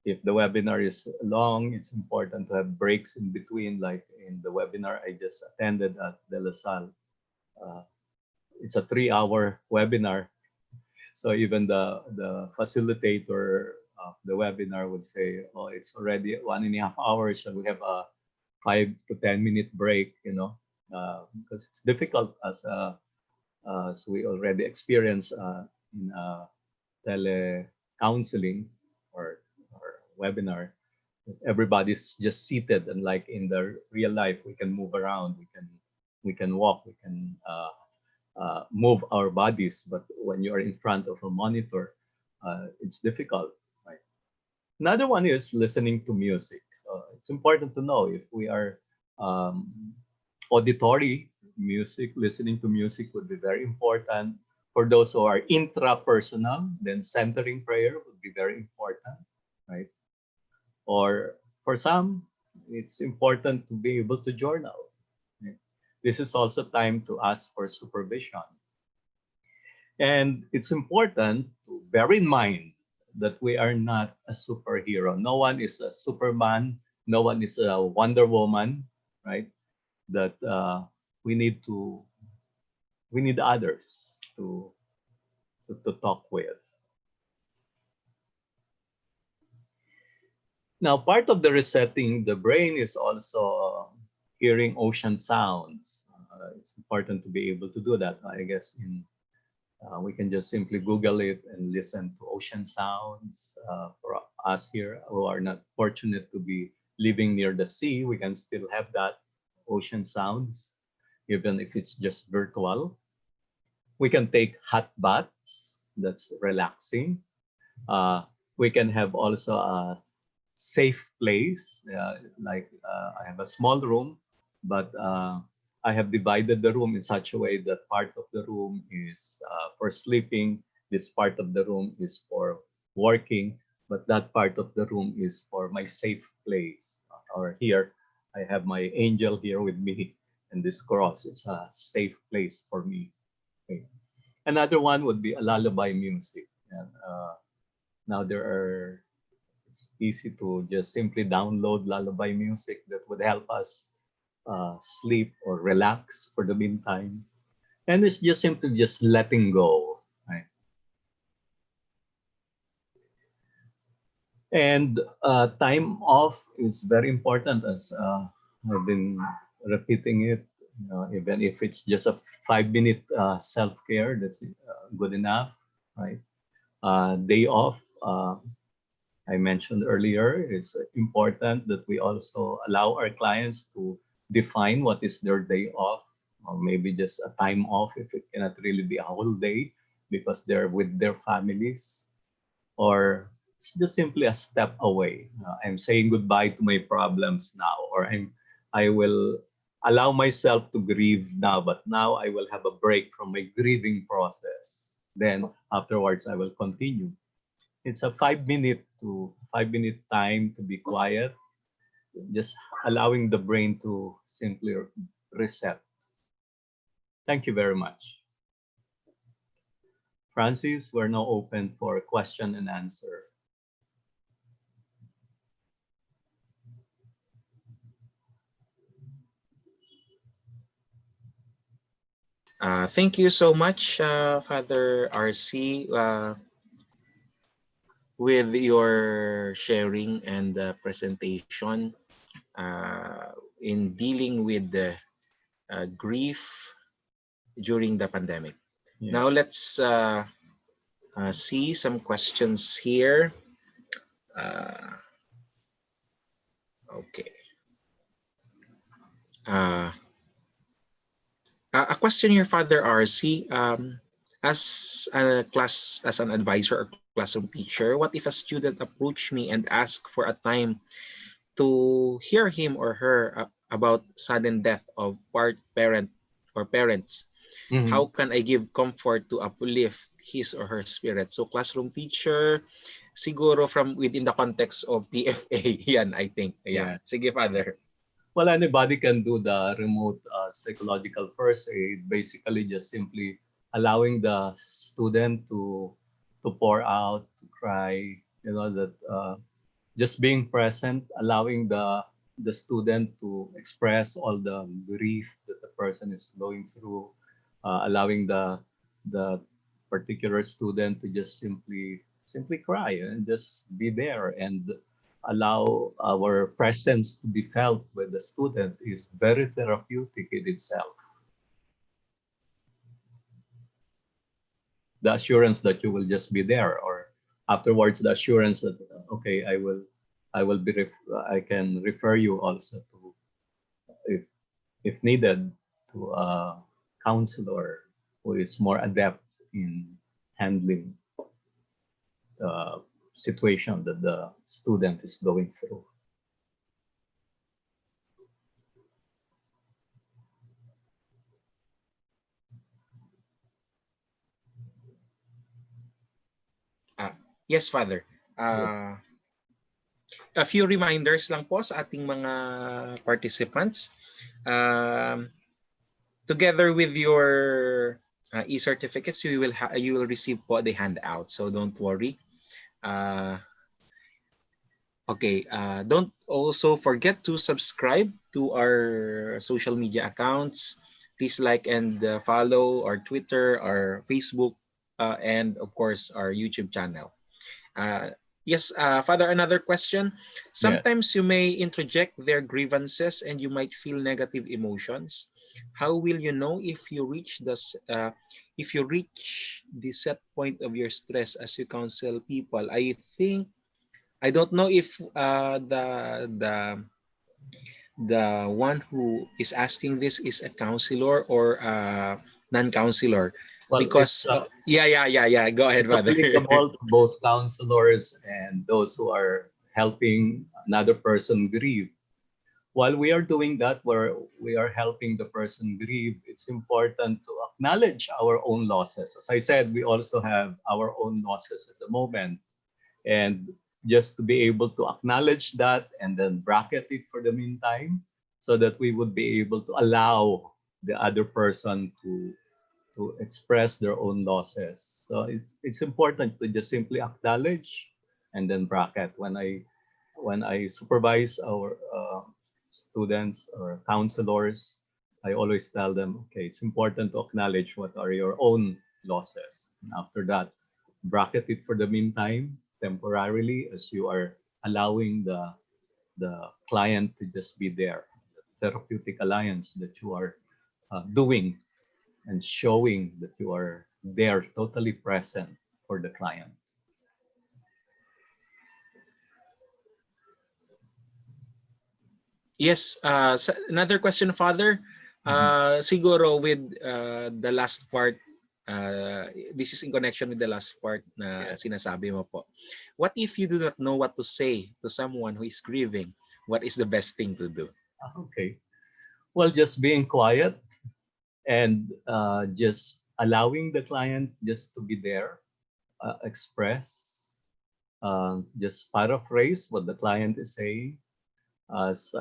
If the webinar is long, it's important to have breaks in between, like in the webinar I just attended at De La Salle. It's a 3-hour webinar. So even the facilitator of the webinar would say, oh, it's already 1.5 hours. Shall we have a 5 to 10 minute break, because it's difficult as we already experienced in tele-counseling or webinar. Everybody's just seated, and like in the real life, we can move around, we can walk, we can move our bodies. But when you are in front of a monitor, it's difficult, right? Another one is listening to music. So it's important to know if we are auditory music, listening to music would be very important. For those who are intrapersonal, then centering prayer would be very important, right? Or for some, it's important to be able to journal. Right? This is also time to ask for supervision. And it's important to bear in mind that we are not a superhero. No one is a Superman. No one is a Wonder Woman, right? That we need others to talk with. Now, part of the resetting the brain is also hearing ocean sounds. It's important to be able to do that. I guess we can just simply Google it and listen to ocean sounds. For us here who are not fortunate to be living near the sea, we can still have that ocean sounds, even if it's just virtual. We can take hot baths. That's relaxing. We can have also a safe place. I have a small room, but I have divided the room in such a way that part of the room is for sleeping, this part of the room is for working, but that part of the room is for my safe place. Or here, I have my angel here with me, and this cross is a safe place for me. Okay. Another one would be a lullaby music. And, now it's easy to just simply download lullaby music that would help us sleep or relax for the meantime. And it's just simply just letting go. Right? And time off is very important, as I've been repeating it. Even if it's just a 5-minute self-care, that's good enough, right? Day off, I mentioned earlier, it's important that we also allow our clients to define what is their day off, or maybe just a time off if it cannot really be a whole day because they're with their families, or it's just simply a step away. I'm saying goodbye to my problems now, or I will allow myself to grieve now, but now I will have a break from my grieving process. Then afterwards, I will continue. It's a 5-minute time to be quiet, just allowing the brain to simply reset. Thank you very much. Francis, we're now open for question and answer. Thank you so much, Father RC, with your sharing and presentation in dealing with the grief during the pandemic. Yeah. Now let's see some questions here. Okay. A question here, Father RC. As an advisor or classroom teacher, what if a student approached me and asked for a time to hear him or her about sudden death of parents? Mm-hmm. How can I give comfort to uplift his or her spirit? So classroom teacher, siguro from within the context of PFA, yan, I think. Yeah. Sige, Father. Well, anybody can do the remote psychological first aid, basically just simply allowing the student to pour out, to cry, that just being present, allowing the student to express all the grief that the person is going through, allowing the particular student to just simply cry and just be there and allow our presence to be felt with the student is very therapeutic in itself. The assurance that you will just be there, or afterwards the assurance that okay, I can refer you also to, if needed, to a counselor who is more adept in handling the situation that the student is going through. Yes, Father. A few reminders lang po sa ating mga participants. together with your e-certificates, you will receive po the handout. So don't worry. Okay, don't also forget to subscribe to our social media accounts. Please like and follow our Twitter, our Facebook, and of course our YouTube channel. Yes, Father, another question. Yes. Sometimes you may interject their grievances and you might feel negative emotions. How will you know if you reach the set point of your stress as you counsel people? I don't know if the one who is asking this is a counselor or a non-counselor, Well, because yeah. Go ahead, it's Father. applicable to both counselors and those who are helping another person grieve. While we are doing that, where we are helping the person grieve, it's important to acknowledge our own losses. As I said, we also have our own losses at the moment. And just to be able to acknowledge that and then bracket it for the meantime, so that we would be able to allow the other person to express their own losses. So it's important to just simply acknowledge and then bracket. When I supervise our students or counselors, I always tell them, okay, it's important to acknowledge what are your own losses. And after that, bracket it for the meantime, temporarily, as you are allowing the client to just be there. The therapeutic alliance that you are doing and showing that you are there, totally present for the client. Yes, another question, Father. Siguro with the last part, this is in connection with the last part na Yes. sinasabi mo po. What if you do not know what to say to someone who is grieving? What is the best thing to do? Okay. Well, just being quiet and just allowing the client just to be there, express, just paraphrase what the client is saying. As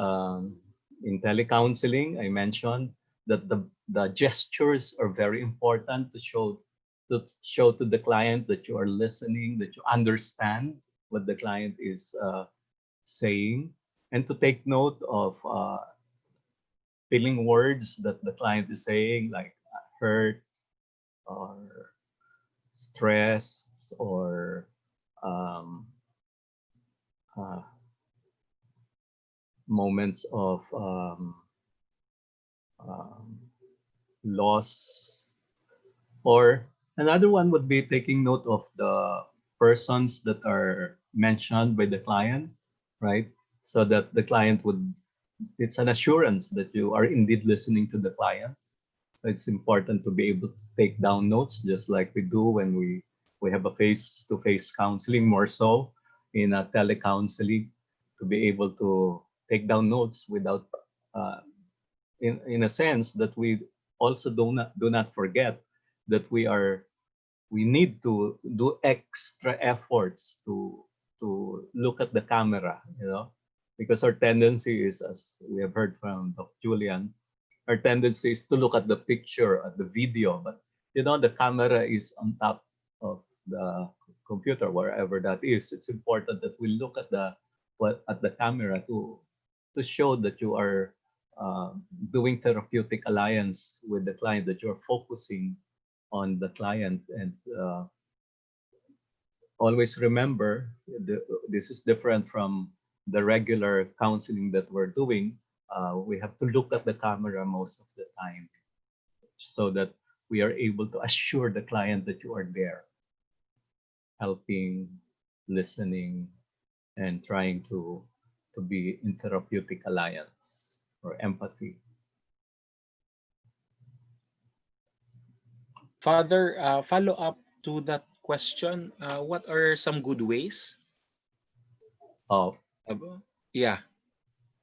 in telecounseling, I mentioned that the gestures are very important to show to the client that you are listening, that you understand what the client is saying, and to take note of feeling words that the client is saying, like hurt or stress or um, uh, moments of um, loss. Or another one would be taking note of the persons that are mentioned by the client, right? So that the client would, it's an assurance that you are indeed listening to the client. So it's important to be able to take down notes, just like we do when we have a face-to-face counseling, more so in a telecounseling, to be able to take down notes without, uh, in a sense that we also do not forget that we need to do extra efforts to look at the camera, because our tendency is, as we have heard from Dr. Julian, our tendency is to look at the picture, at the video, but the camera is on top of the computer, wherever that is. It's important that we look at the camera to show that you are doing therapeutic alliance with the client, that you're focusing on the client, and always remember, this is different from the regular counseling that we're doing. We have to look at the camera most of the time, so that we are able to assure the client that you are there, helping, listening, and trying to be in therapeutic alliance or empathy. Father, follow up to that question. What are some good ways? Oh, Yeah.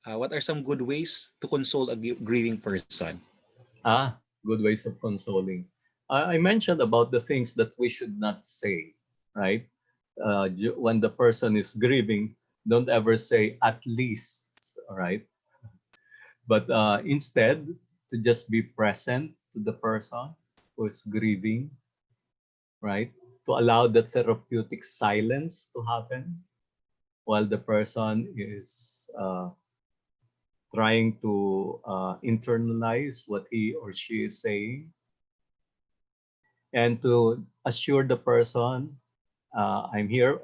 What are some good ways to console a grieving person? good ways of consoling. I mentioned about the things that we should not say, right? When the person is grieving, don't ever say at least, all right? But instead, to just be present to the person who is grieving, right? To allow the therapeutic silence to happen while the person is trying to internalize what he or she is saying, and to assure the person, I'm here.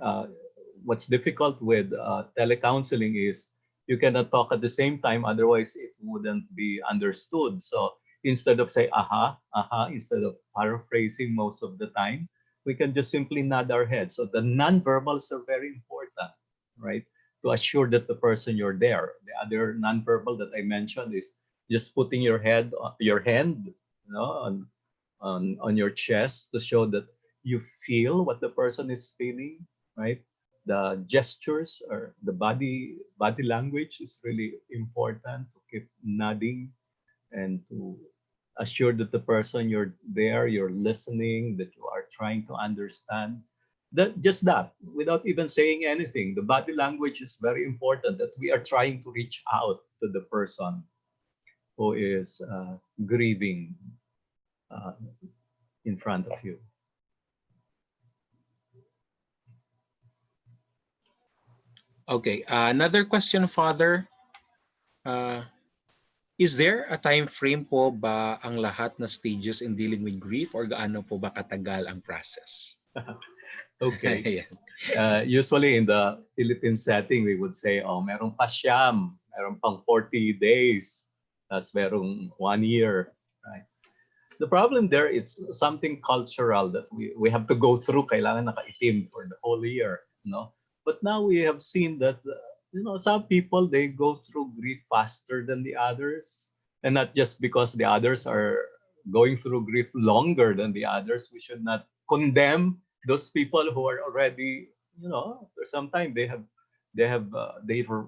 What's difficult with telecounseling is you cannot talk at the same time, otherwise it wouldn't be understood. So instead of say, aha, aha, instead of paraphrasing most of the time, we can just simply nod our head. So the nonverbals are very important, right? To assure that the person you're there. The other nonverbal that I mentioned is just putting your your hand, on your chest to show that you feel what the person is feeling, right? The gestures or the body language is really important to keep nodding and to assure that the person you're there, you're listening, that you are trying to understand. That just that, without even saying anything, the body language is very important. That we are trying to reach out to the person who is grieving uh, in front of you. Okay, another question, Father. Uh, is there a time frame po ba ang lahat na stages in dealing with grief or gaano po ba katagal ang process? Okay. Ayan. Usually in the Philippine setting, we would say, oh, merong pasyam, meron pang 40 days, tas merong 1 year, right? The problem there is something cultural that we have to go through. Kailangan nakaitim for the whole year, no? But now we have seen that, some people, they go through grief faster than the others. And not just because the others are going through grief longer than the others. We should not condemn those people who are already, for some time they're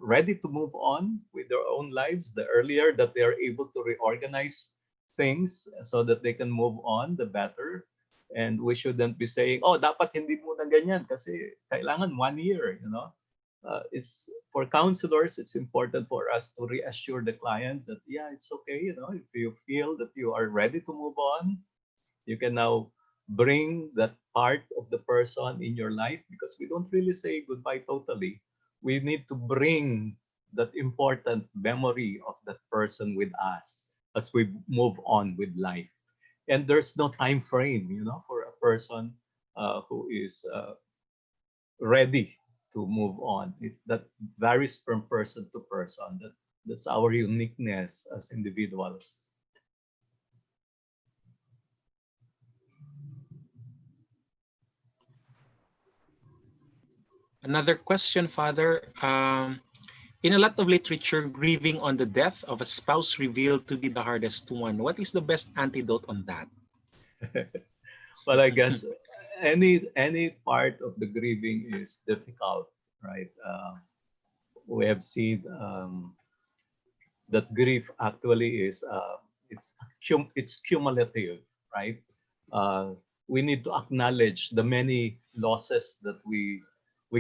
ready to move on with their own lives. The earlier that they are able to reorganize things so that they can move on, the better. And we shouldn't be saying, oh, dapat hindi mo na ganyan kasi kailangan 1 year, It's for counselors, it's important for us to reassure the client that, yeah, it's okay, if you feel that you are ready to move on, you can now bring that part of the person in your life, because we don't really say goodbye totally. We need to bring that important memory of that person with us as we move on with life. And there's no time frame, for a person who is ready to move on. That varies from person to person. That's our uniqueness as individuals. Another question, Father. In a lot of literature, grieving on the death of a spouse revealed to be the hardest one. What is the best antidote on that? Well, I guess any part of the grieving is difficult, right? We have seen that grief actually is it's cumulative, right? Uh, we need to acknowledge the many losses that we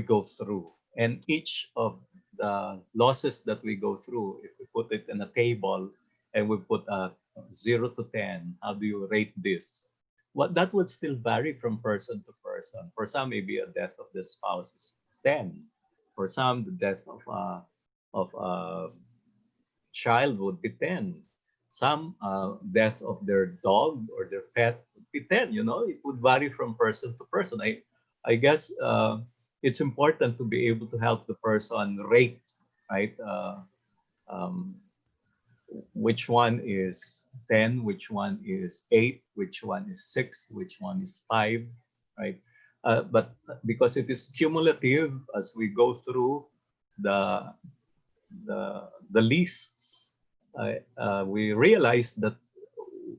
go through, and each of the losses that we go through, if we put it in a table and we put a 0 to 10, how do you rate this? What that would still vary from person to person. For some, maybe a death of the spouse is 10. For some, the death of a child would be 10. Some death of their dog or their pet would be 10. It would vary from person to person. I guess it's important to be able to help the person rate, right? Um, which one is 10, which one is 8, which one is 6, which one is 5, right? But because it is cumulative, as we go through the the lists, we realize that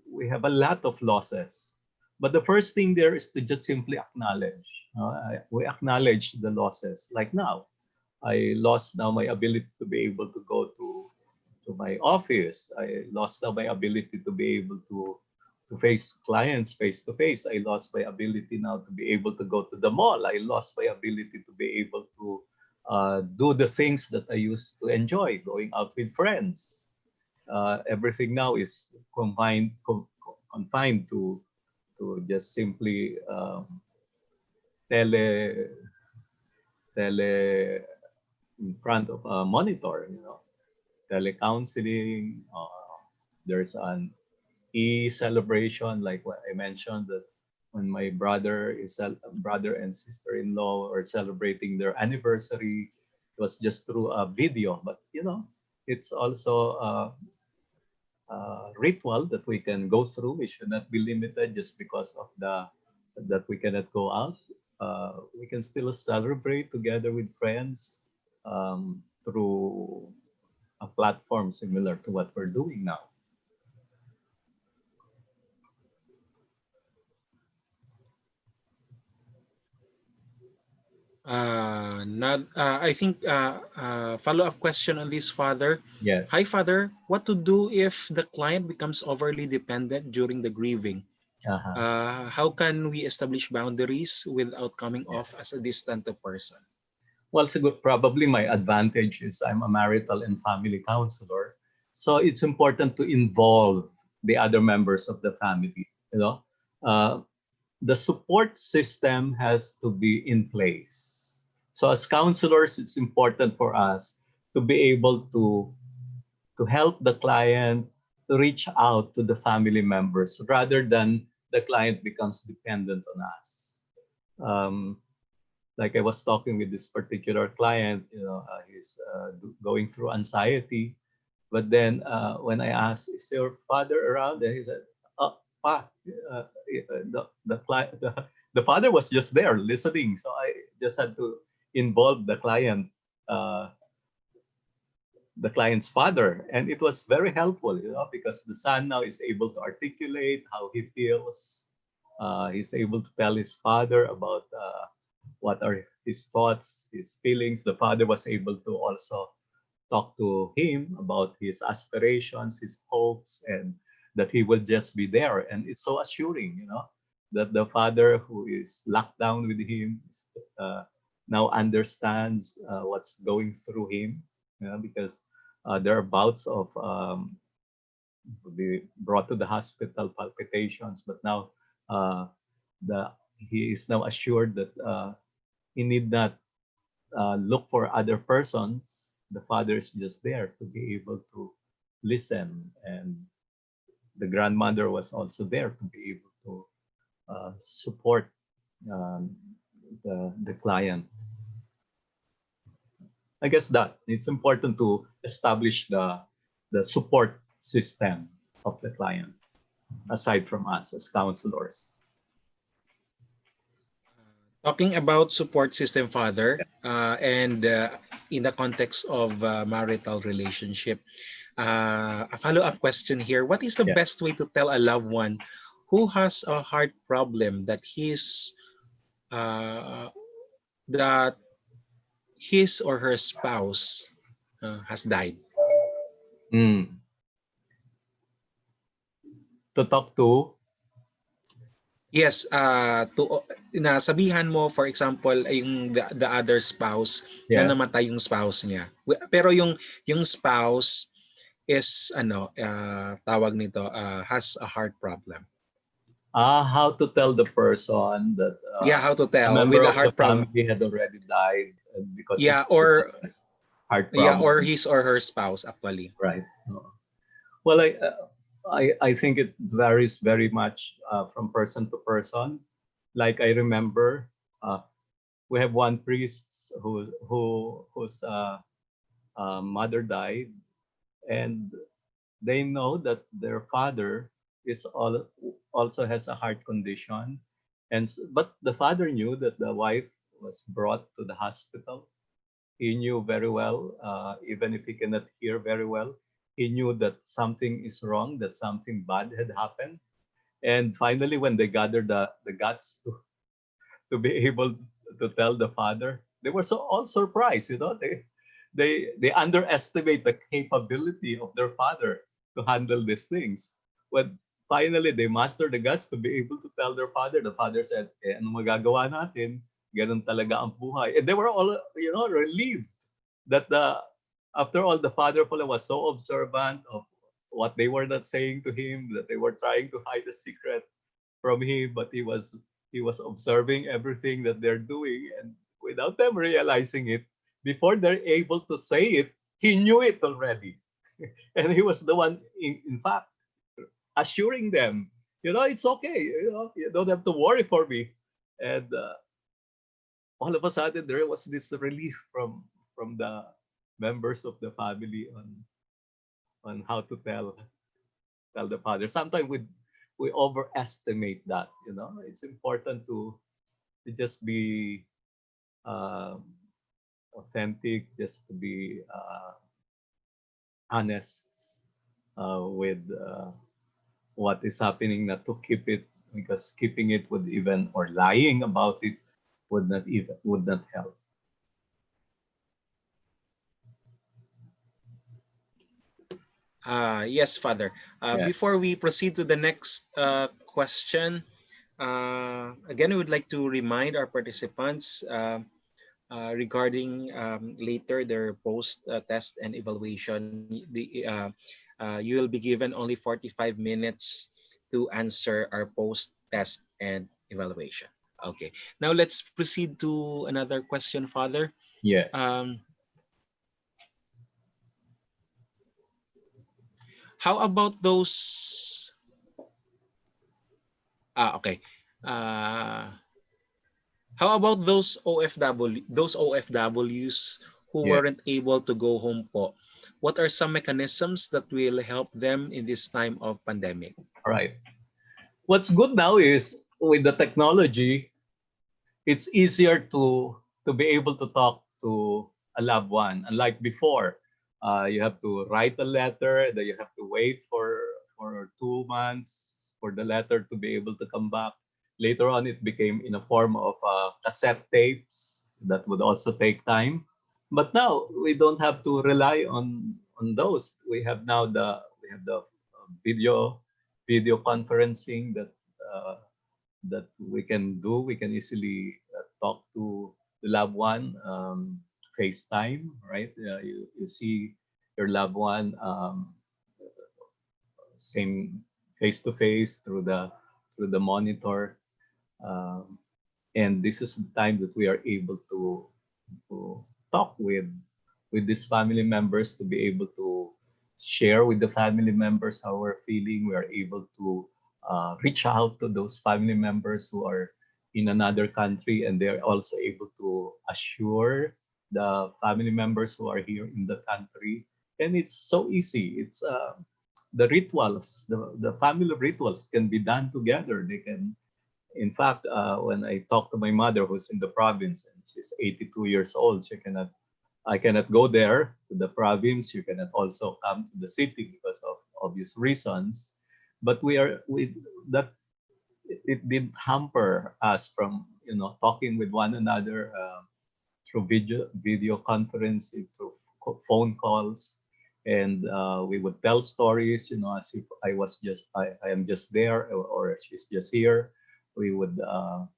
we have a lot of losses. But the first thing there is to just simply acknowledge. We acknowledge the losses. Like now, I lost now my ability to be able to go to my office. I lost now my ability to be able to face clients face to face. I lost my ability now to be able to go to the mall. I lost my ability to be able to do the things that I used to enjoy, going out with friends. Everything now is confined to just simply tele tele in front of a monitor, telecounseling. There's an e-celebration, like what I mentioned, that when my brother and sister-in-law are celebrating their anniversary, it was just through a video. But it's also a ritual that we can go through. We should not be limited just because of that we cannot go out. We can still celebrate together with friends through a platform similar to what we're doing now. I think follow-up question on this, Father. Yes. Hi, Father. What to do if the client becomes overly dependent during the grieving? Uh-huh. How can we establish boundaries without coming off Yes. as a distant person? Well, so probably my advantage is I'm a marital and family counselor. So it's important to involve the other members of the family. Uh, the support system has to be in place. So as counselors, it's important for us to be able to help the client to reach out to the family members rather than the client becomes dependent on us. Um, like I was talking with this particular client, he's going through anxiety. But then when I asked, "Is your father around?" And he said, "Oh, pa." The father was just there listening, so I just had to involve uh, the client's father, and it was very helpful, because the son now is able to articulate how he feels. He's able to tell his father about what are his thoughts, his feelings. The father was able to also talk to him about his aspirations, his hopes, and that he will just be there. And it's so assuring, that the father who is locked down with him now understands what's going through him, because there are bouts of be brought to the hospital, palpitations, but now he is now assured that he need not look for other persons. The father is just there to be able to listen, and the grandmother was also there to be able to support um, the client. I guess that it's important to establish the support system of the client aside from us as counselors. Talking about support system, Father, and in the context of marital relationship, a follow-up question here. What is the Yeah. best way to tell a loved one who has a heart problem uh, that his or her spouse has died? Mm. To talk to. Yes, nasabihan mo, for example, ay yung the other spouse na Yes. namatay yung spouse niya. Pero yung spouse is tawag nito, has a heart problem. How to tell the person that Yeah, how to a tell member with a of the heart problem. family had already died because Yeah, this person has heart or problems, his or her spouse actually. right? Well, I think it varies very much from person to person. Like I remember, we have one priest whose mother died, and they know that their father also has a heart condition, but the father knew that the wife was brought to the hospital. He knew very well, even if he cannot hear very well, he knew that something is wrong, that something bad had happened. And finally, when they gathered the guts to be able to tell the father, they were so all surprised. They underestimate the capability of their father to handle these things. When finally they mastered the guts to be able to tell their father, the father said, ano magagawa natin? Ganun talaga ang buhay. And they were all, relieved that after all, the father pala was so observant of what they were not saying to him, that they were trying to hide a secret from him, but he was observing everything that they're doing, and without them realizing it, before they're able to say it, he knew it already. And he was the one, in fact, assuring them, it's okay. You don't have to worry for me. And all of a sudden, there was this relief from the members of the family on how to tell the father. Sometimes we overestimate that. It's important to just be um, authentic, just to be honest with what is happening, not to keep it, because keeping it would even, or lying about it would not help. Yes, Father. Yeah. Before we proceed to the next question, again, we would like to remind our participants regarding later their post test and evaluation. You will be given only 45 minutes to answer our post test and evaluation. Okay. Now let's proceed to another question, Father. Yes. Um, how about those? Okay. Uh, how about those OFWs who Yeah. weren't able to go home po? What are some mechanisms that will help them in this time of pandemic? All right. What's good now is, with the technology, it's easier to be able to talk to a loved one. Unlike before, you have to write a letter, that you have to wait for 2 months for the letter to be able to come back. Later on, it became in a form of cassette tapes that would also take time. But now we don't have to rely on those. We have the video conferencing uh, that we can do. We can easily talk to the loved one, FaceTime, right? You see your loved one, same face to face through the monitor, um, and this is the time that we are able to talk with these family members, to be able to share with the family members how we're feeling. We are able to reach out to those family members who are in another country, and they're also able to assure the family members who are here in the country. And it's so easy. It's the rituals, the family rituals can be done together. They can, in fact, when I talk to my mother who's in the province, and she's 82 years old, I cannot go there to the province. You cannot also come to the city because of obvious reasons. But we that it did hamper us from talking with one another through video conferencing, through phone calls, and we would tell stories, as if I am just there, or she's just here. We would um,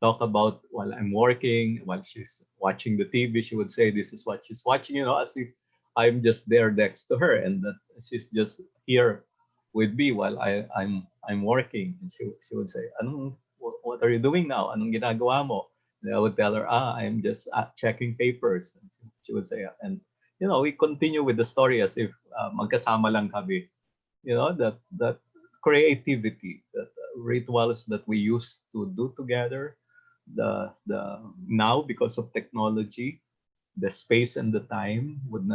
talk about while I'm working, while she's watching the TV. She would say, "This is what she's watching," as if I'm just there next to her, and that she's just here with me while I'm working. And she would say, what are you doing now? Anong ginagawa mo?" And I would tell her, I'm just checking papers. And she would say, and we continue with the story as if magkasama lang kami. That creativity, that rituals that we used to do together, the now, because of technology, the space and the time would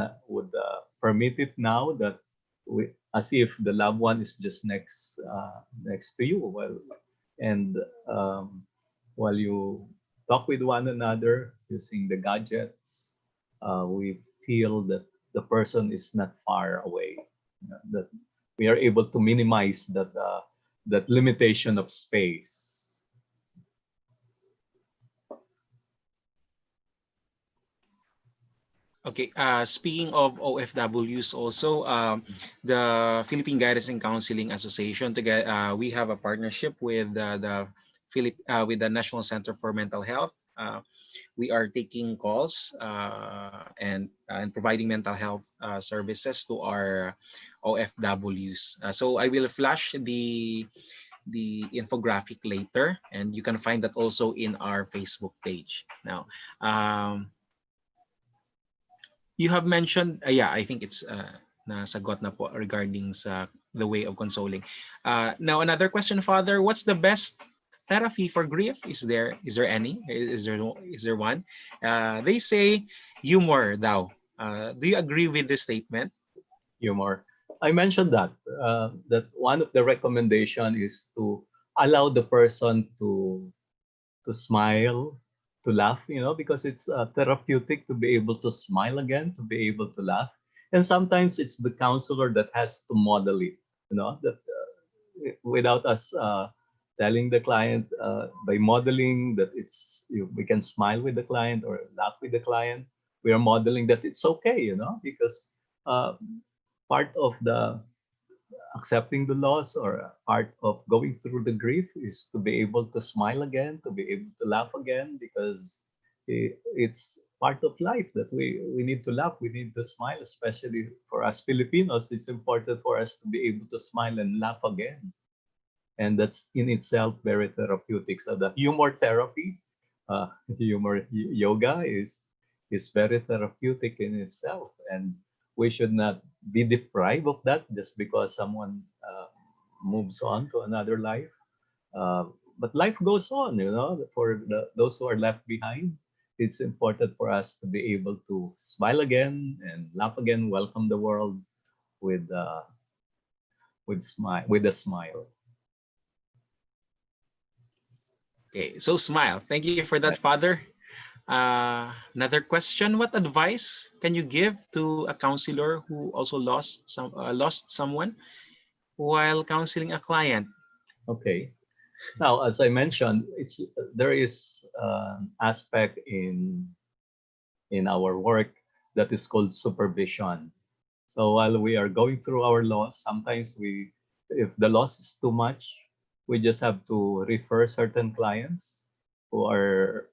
permit it now, that as if the loved one is just next to you, and um, while you talk with one another using the gadgets, we feel that the person is not far away, that we are able to minimize that limitation of space. Okay, speaking of OFWs also, the Philippine Guidance and Counseling Association, we have a partnership with with the National Center for Mental Health. we are taking calls and providing mental health services to our OFWs. So I will flash the infographic later, and you can find that also in our Facebook page. Now, you have mentioned, yeah, I think it's nasagot na po regarding sa the way of consoling. Now, another question, Father, what's the best therapy for grief? Is there any? Is there one? They say humor daw. Do you agree with this statement? Humor. I mentioned that that one of the recommendation is to allow the person to smile, to laugh, because it's therapeutic to be able to smile again, to be able to laugh. And sometimes it's the counselor that has to model it, that without us telling the client, by modeling that we can smile with the client or laugh with the client, we are modeling that it's okay, because uh, part of the accepting the loss or part of going through the grief is to be able to smile again, to be able to laugh again, because it's part of life that we need to laugh, we need to smile, especially for us Filipinos. It's important for us to be able to smile and laugh again. And that's in itself very therapeutic. So the humor therapy, humor yoga is very therapeutic in itself, and we should not be deprived of that just because someone moves on to another life. But life goes on, for those who are left behind. It's important for us to be able to smile again and laugh again, welcome the world with with a smile. Okay, so smile. Thank you for that, Father. Another question: what advice can you give to a counselor who also lost someone while counseling a client? Okay. Now, as I mentioned, there is an aspect in our work that is called supervision. So while we are going through our loss, sometimes if the loss is too much, we just have to refer certain clients who are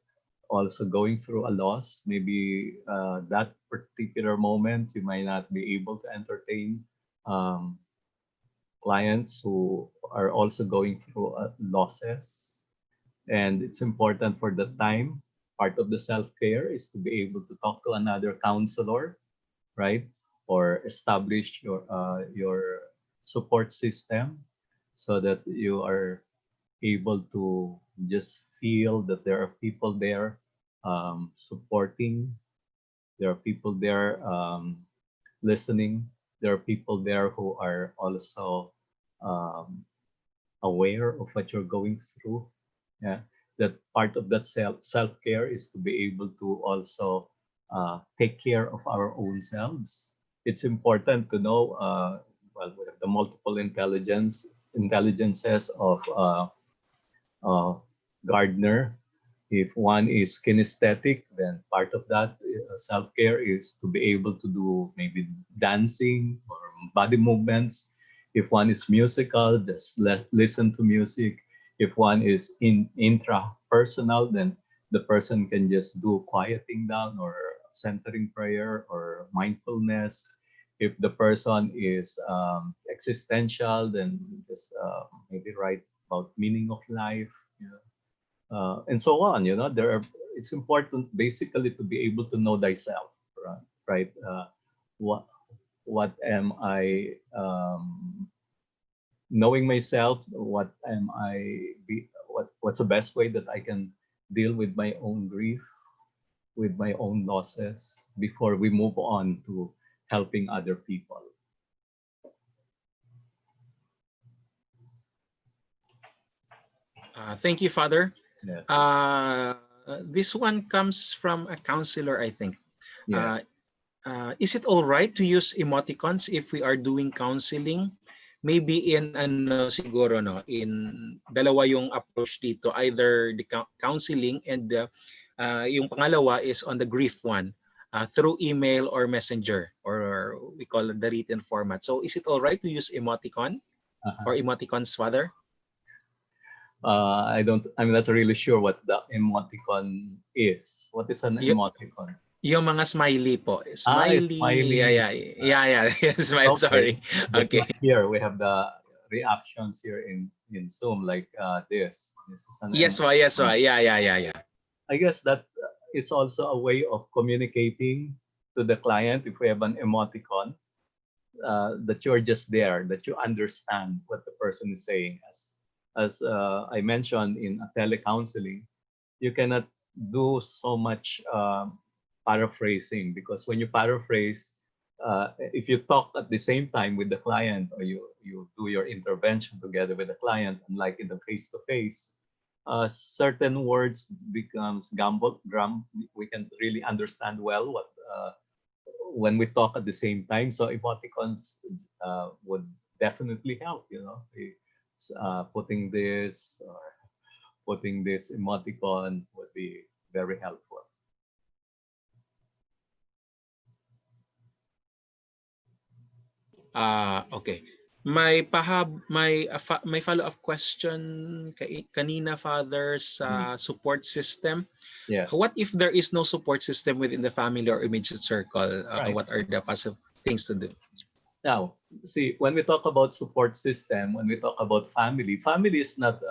also going through a loss. Maybe that particular moment you might not be able to entertain um, clients who are also going through losses. And it's important for the time. Part of the self-care is to be able to talk to another counselor, right? Or establish your support system so that you are able to just feel that there are people there supporting. There are people there listening. There are people there who are also um, aware of what you're going through. Yeah, that part of that self care is to be able to also take care of our own selves. It's important to know. Well, we have the multiple intelligences of uh, Gardner. If one is kinesthetic, then part of that self care is to be able to do maybe dancing or body movements. If one is musical, just listen to music. If one is intrapersonal, then the person can just do quieting down or centering prayer or mindfulness. If the person is existential, then just maybe write about meaning of life. You know, and so on. It's important basically to be able to know thyself, right? What what am I knowing myself? What am I be? What's the best way that I can deal with my own grief, with my own losses before we move on to helping other people? Thank you, Father. Yes, Uh, this one comes from a counselor, I think. Uh, yes. is it all right to use emoticons if we are doing counseling? Maybe in ano siguro no, in dalawa yung approach dito, either the counseling and yung pangalawa is on the grief one, through email or messenger, or we call it the written format. So is it all right to use emoticon Uh-huh. or emoticons, Father? I'm not really sure what the emoticon is. What is an Y- emoticon? yung mga smiley po. It's Smiley. Yeah, smiling. yeah. Yeah, yeah. Smile, Okay, sorry. that's Okay. not here. We have the reactions here in Zoom, like this. This is an Yes, wa. Yes, wa. emoticon. Yeah, yeah, yeah, yeah. I guess that is also a way of communicating to the client if we have an emoticon, that you're just there, that you understand what the person is saying. As I mentioned in telecounseling, you cannot do so much paraphrasing, because when you paraphrase, if you talk at the same time with the client, or you do your intervention together with the client, unlike in the face-to-face, certain words becomes gamble gram. We can really understand well what when we talk at the same time. So emoticons would definitely help. Putting this or putting this emoticon would be very helpful. Okay. May follow-up question kanina, Father, sa support system. Yes. What if there is no support system within the family or immediate circle? Right. What are the possible things to do? Now, see, when we talk about support system, when we talk about family, family is not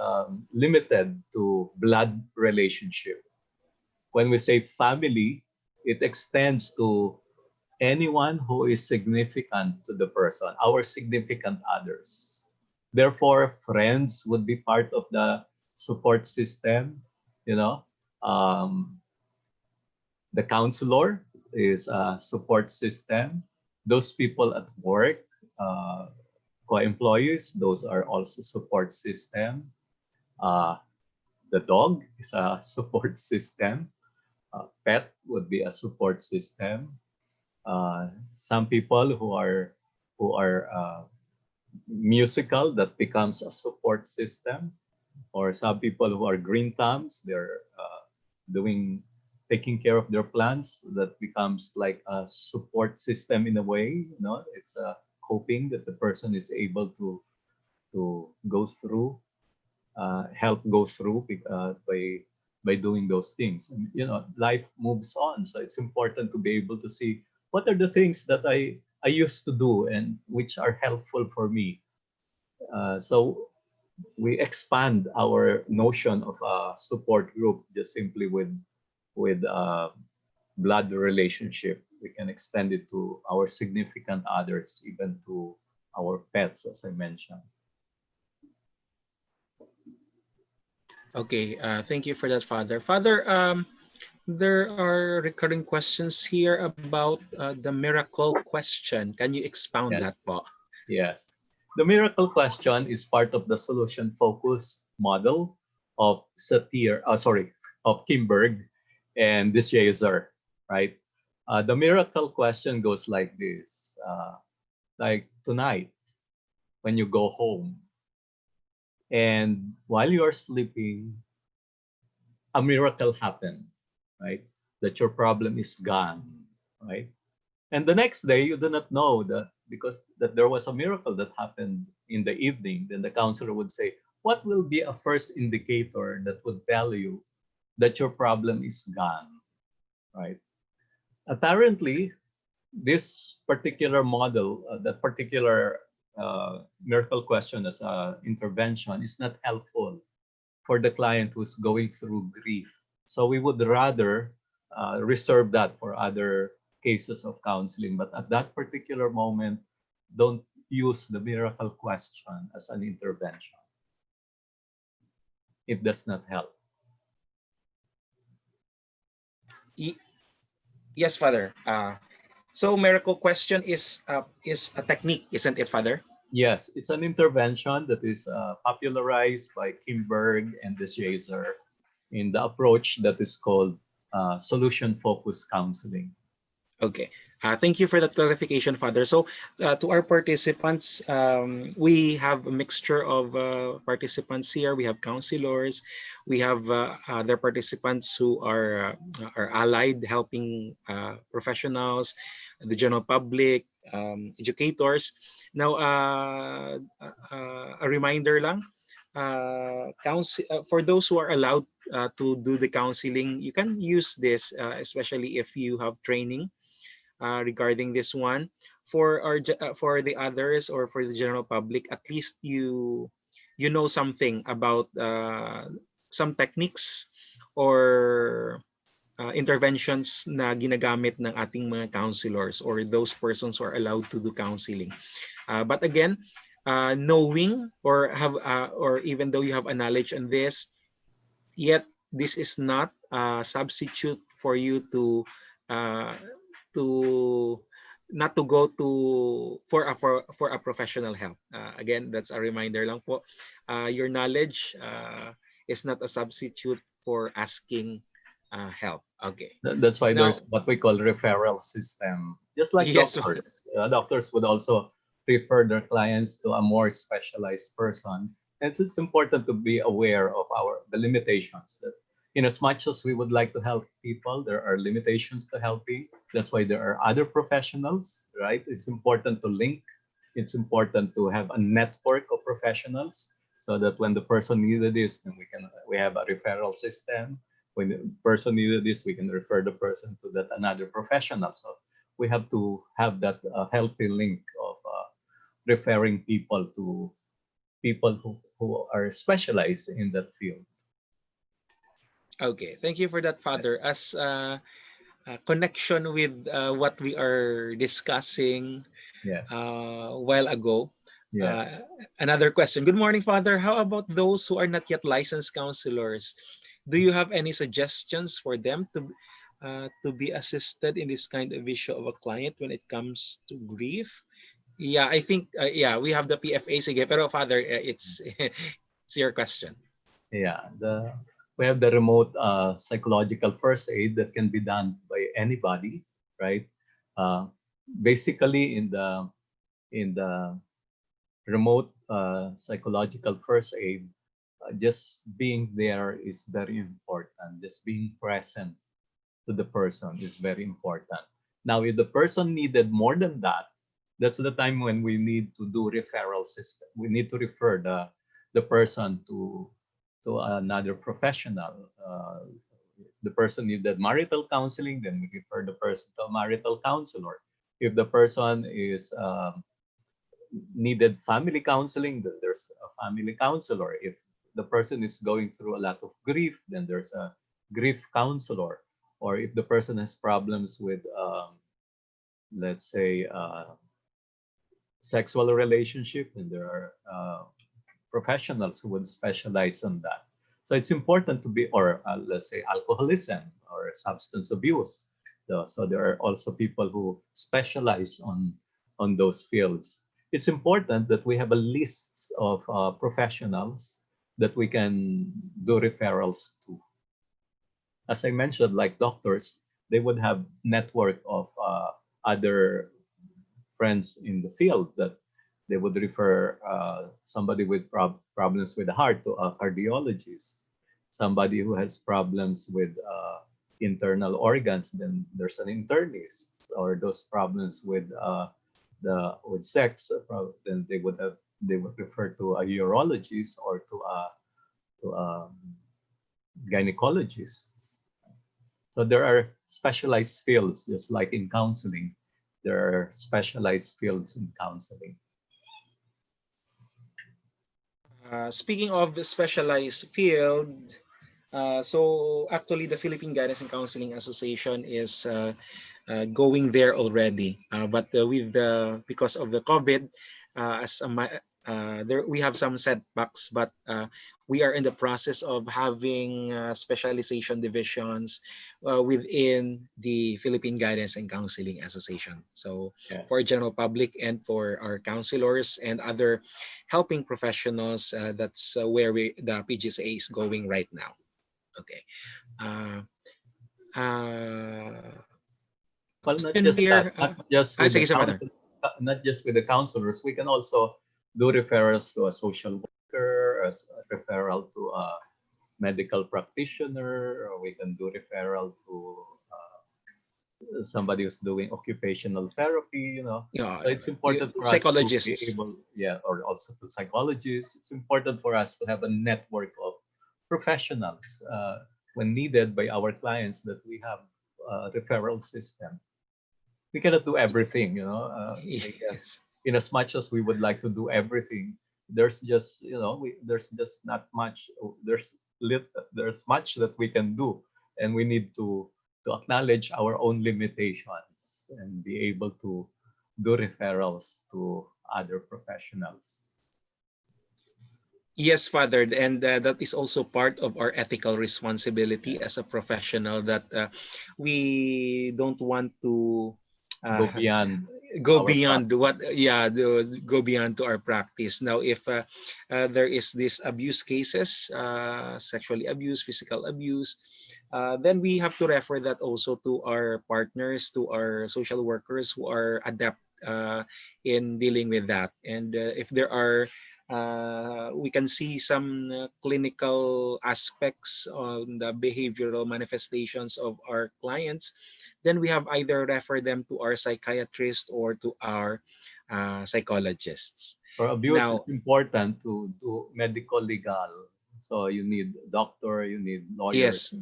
limited to blood relationship. When we say family, it extends to anyone who is significant to the person, our significant others. Therefore, friends would be part of the support system. You know, um, the counselor is a support system. Those people at work, uh, co-employees, those are also support system. Uh, the dog is a support system. Pet would be a support system. Some people who are musical, that becomes a support system, or some people who are green thumbs, they're doing taking care of their plants, that becomes like a support system in a way. It's a coping that the person is able to go through, help go through, by doing those things. And life moves on, so it's important to be able to see what are the things that I used to do and which are helpful for me. So we expand our notion of a support group just simply with blood relationship. We can extend it to our significant others, even to our pets, as I mentioned. Okay, thank you for that, Father. Father, there are recurring questions here about the miracle question. Can you expound Yes. that po? Yes. The miracle question is part of the solution focused model of of Kimberg and this user, right? The miracle question goes like this: like tonight, when you go home, and while you are sleeping, a miracle happened, right? That your problem is gone, right? And the next day, you do not know that, because that there was a miracle that happened in the evening. Then the counselor would say, what will be a first indicator that would tell you that your problem is gone, right? Apparently, this particular model, that particular miracle question as an intervention, is not helpful for the client who's going through grief. So we would rather reserve that for other cases of counseling. But at that particular moment, don't use the miracle question as an intervention. It does not help. Yes, Father. So miracle question is a technique, isn't it, Father? Yes, it's an intervention that is popularized by Kimberg and De in the approach that is called solution-focused counseling. Okay. Thank you for that clarification, Father. So, to our participants, we have a mixture of participants here. We have counselors, we have other participants who are allied, helping professionals, the general public, educators. Now, a reminder lang. for those who are allowed to do the counseling, you can use this, especially if you have training regarding this one. For the others, or for the general public, at least you know something about some techniques or interventions na ginagamit ng ating mga counselors or those persons who are allowed to do counseling. But again, knowing or even though you have a knowledge on this, yet this is not a substitute for you uh, to not to go to for a professional help. Again, that's a reminder lang po. Your knowledge is not a substitute for asking help. Okay. That's why Now, there's what we call referral system. Just like yes. doctors, doctors would also refer their clients to a more specialized person. And it's important to be aware of the limitations. That in as much as we would like to help people, there are limitations to helping. That's why there are other professionals, right? It's important to link. It's important to have a network of professionals so that when the person needed this, then we have a referral system. When the person needed this, we can refer the person to that another professional. So we have to have that healthy link of referring people to people who are specialized in that field. Okay, thank you for that, Yes. Father. As a connection with what we are discussing Yes. a while ago. Yes. Uh, Another question. Good morning, Father. How about those who are not yet licensed counselors? Do you have any suggestions for them to be assisted in this kind of issue of a client when it comes to grief? Yeah, I think yeah, we have the PFA. Sige, pero Father, it's it's your question. Yeah. We have the remote psychological first aid that can be done by anybody, right? Uh, Basically, in the remote psychological first aid, just being there is very important. Just being present to the person is very important. Now, if the person needed more than that, that's the time when we need to do referral system. We need to refer the person to another professional. The person needed marital counseling, then we refer the person to a marital counselor. If the person is needed family counseling, then there's a family counselor. If the person is going through a lot of grief, then there's a grief counselor. Or if the person has problems with, let's say, sexual relationship, then there are professionals who would specialize on that. So it's important to be, or let's say, alcoholism or substance abuse. So there are also people who specialize on those fields. It's important that we have a list of professionals that we can do referrals to. As I mentioned, like doctors, they would have network of other friends in the field that they would refer somebody with problems with the heart to a cardiologist. Somebody who has problems with internal organs, then there's an internist. Or those problems with with sex, then they would refer to a urologist or to a gynecologist. So there are specialized fields, just like in counseling. There are specialized fields in counseling. Speaking of the specialized field, so actually the Philippine Guidance and Counseling Association is going there already. But with the because of the COVID, there we have some setbacks, but we are in the process of having specialization divisions within the Philippine Guidance and Counseling Association. So Yeah. for general public and for our counselors and other helping professionals, that's where the PGCA is going right now. Okay. Uh, uh, Well, not Question just that, here. Sige, sa Father. not just with the counselors. We can also do referrals to a social worker, a referral to a medical practitioner, or we can do referral to somebody who's doing occupational therapy, Yeah, So it's important for us to be psychologists. able, yeah, or also to psychologists. It's important for us to have a network of professionals when needed by our clients, that we have a referral system. We cannot do everything, I guess. Yes. In as much as we would like to do everything, there's just, there's just not much. There's much that we can do, and we need to acknowledge our own limitations and be able to do referrals to other professionals. Yes, Father, and that is also part of our ethical Yeah. responsibility as a professional, that we don't want to uh, Go beyond go our beyond practice. what, yeah, go beyond to our practice. Now, if there is this abuse cases, sexually abuse, physical abuse, then we have to refer that also to our partners, to our social workers who are adept in dealing with that. And if there are we can see some clinical aspects on the behavioral manifestations of our clients, then we have either refer them to our psychiatrist or to our psychologists. For abuse, Now, it's important to do medical legal. So you need a doctor, you need lawyers, yes,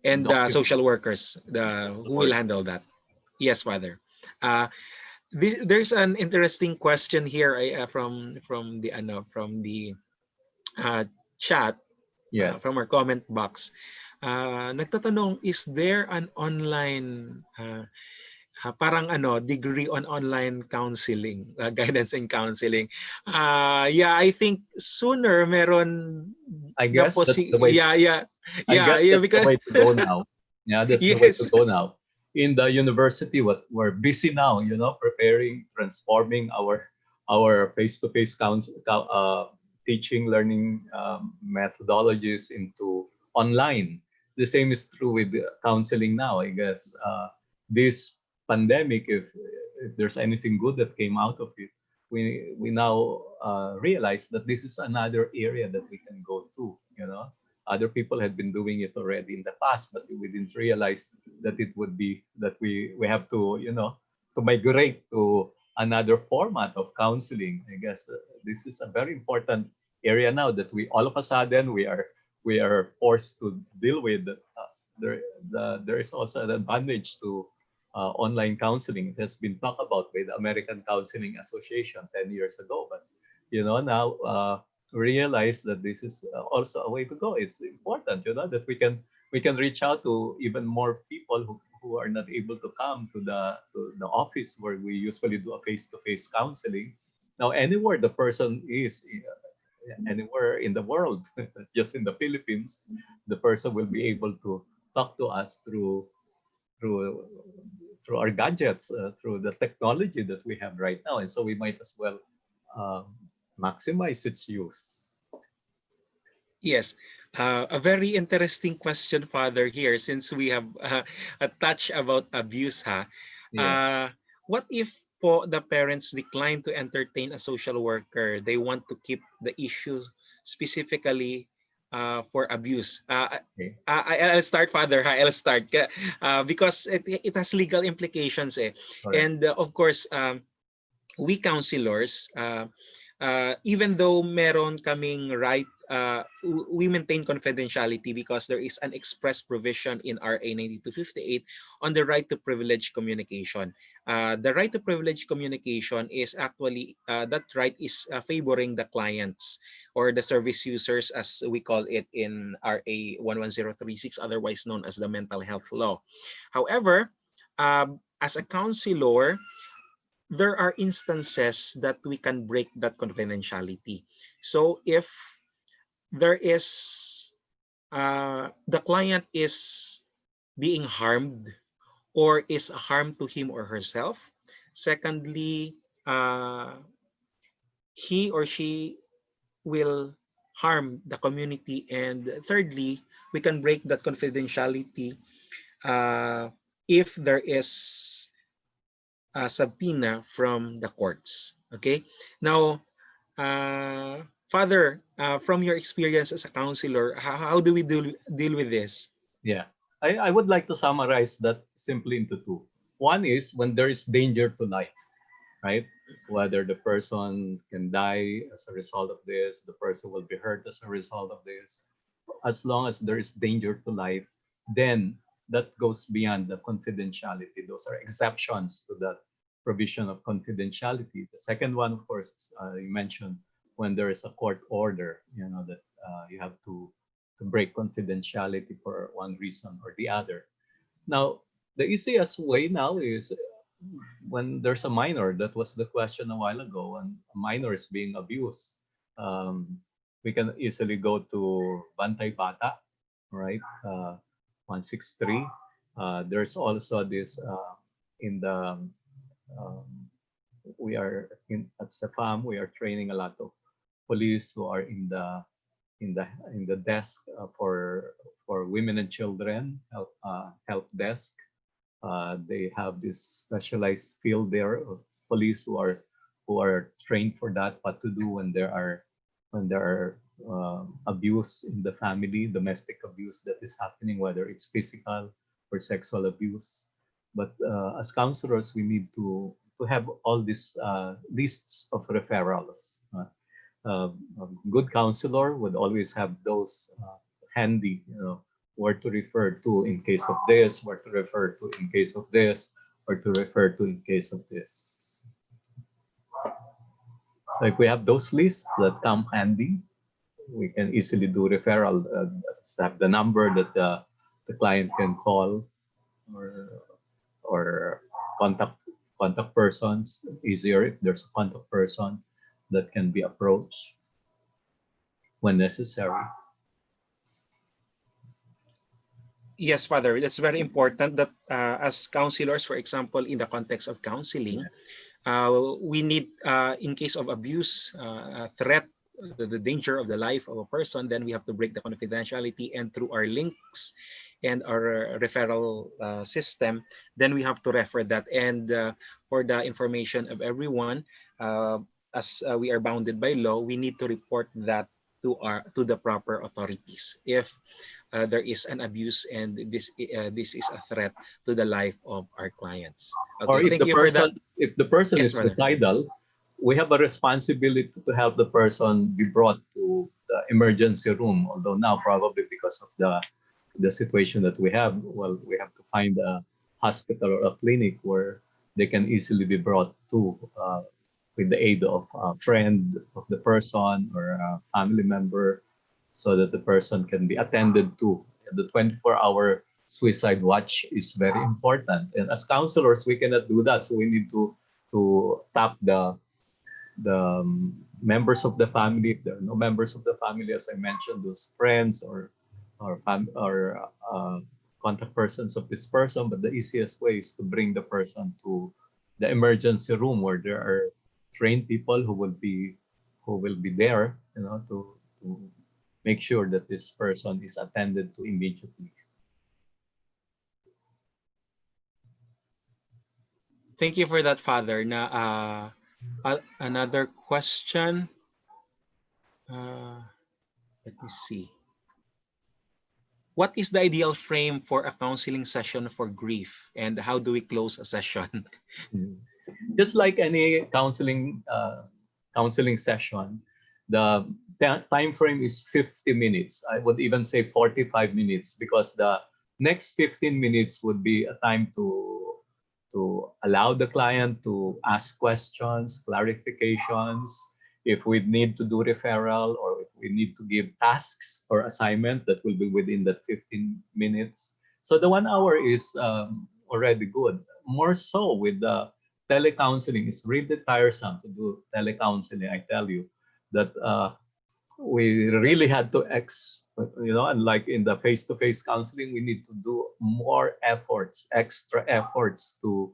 and documents, social workers, social who will work. handle that. Yes, Father. Uh, there's an interesting question here, from the uh, chat, Yes. from our comment box. Nagtatanong, is there an online parang degree on online counseling, guidance and counseling? Yeah, I think sooner meron I na guess that's the way yeah, yeah, I yeah, guess yeah, that's the because way to go now. Yeah, that's the way to yes, go now. In the university, what we're busy now, preparing, transforming our face-to-face teaching, learning methodologies into online. The same is true with counseling now. I guess this pandemic, if there's anything good that came out of it, we now realize that this is another area that we can go to. Other people had been doing it already in the past, but we didn't realize that it would be that we have to to migrate to another format of counseling. I guess this is a very important area now that we all of a sudden we are forced to deal with. There is also an advantage to online counseling. It has been talked about by the American Counseling Association 10 years ago, but now realize that this is also a way to go. It's important, that we can reach out to even more people who are not able to come to the office where we usually do a face-to-face counseling. Now, anywhere the person is, anywhere in the world, just in the Philippines, the person will be able to talk to us through through our gadgets, through the technology that we have right now, and so we might as well um, maximize its use. yes. A very interesting question, Father, here, since we have a touch about abuse, ha. Yeah, Uh, what if po the parents decline to entertain a social worker? They want to keep the issue specifically for abuse. okay, I'll start, Father. Ha? I'll start. Because it has legal implications. Eh. correct. And of course, we counselors, even though meron kaming right, we maintain confidentiality because there is an express provision in RA 9258 on the right to privilege communication. The right to privilege communication is actually, that right is favoring the clients or the service users, as we call it in RA 11036, otherwise known as the mental health law. However, as a counselor, there are instances that we can break that confidentiality. So if there is, the client is being harmed or is a harm to him or herself. Secondly, he or she will harm the community. And thirdly, we can break that confidentiality uh, if there is a subpoena from the courts. Okay. Now, Father, from your experience as a counselor, how do we deal with this? Yeah. I would like to summarize that simply into two. One is when there is danger to life, right? Whether the person can die as a result of this, the person will be hurt as a result of this. As long as there is danger to life, then that goes beyond the confidentiality. Those are exceptions to that provision of confidentiality. The second one, of course, you mentioned when there is a court order, that you have to break confidentiality for one reason or the other. Now, the easiest way now is when there's a minor. That was the question a while ago. When a minor is being abused, um, we can easily go to Bantay Bata, right? 163. There's also this in the um, we are in at SEFAM. We are training a lot of police who are in the desk for women and children help desk. They have this specialized field there of police who are trained for that, what to do when there are abuse in the family, domestic abuse that is happening, whether it's physical or sexual abuse. But as counselors, we need to have all these lists of referrals. A good counselor would always have those handy, where to refer to in case of this, where to refer to in case of this, or to refer to in case of this. So if we have those lists that come handy, we can easily do referral. Have the number that the client can call, or contact persons. Easier if there's a contact person that can be approached when necessary. Yes, Father, that's very important that as counselors, for example, in the context of counseling, we need, in case of abuse, threat, the danger of the life of a person, then we have to break the confidentiality, and through our links and our referral system, then we have to refer that. And for the information of everyone, as we are bounded by law, we need to report that to the proper authorities if there is an abuse and this is a threat to the life of our clients. Or Okay, thank you for that. if the person Yes, is Father. suicidal, we have a responsibility to help the person be brought to the emergency room. Although now, probably because of the situation that we have, well, we have to find a hospital or a clinic where they can easily be brought to with the aid of a friend of the person or a family member, so that the person can be attended to. The 24-hour suicide watch is very important. And as counselors, we cannot do that. So we need to tap the members of the family. If there are no members of the family, as I mentioned, those friends or contact persons of this person. But the easiest way is to bring the person to the emergency room where there are trained people who will be there, to make sure that this person is attended to immediately. Thank you for that, Father. Now, another question. Let me see. What is the ideal frame for a counseling session for grief, and how do we close a session? Just like any counseling session, the time frame is 50 minutes. I would even say 45 minutes, because the next 15 minutes would be a time to allow the client to ask questions, clarifications, if we need to do referral, or if we need to give tasks or assignment that will be within that 15 minutes. So the 1 hour is already good. More so with the telecounseling, it's really tiresome to do telecounseling. I tell you that we really had to unlike in the face-to-face counseling, we need to do more efforts, extra efforts to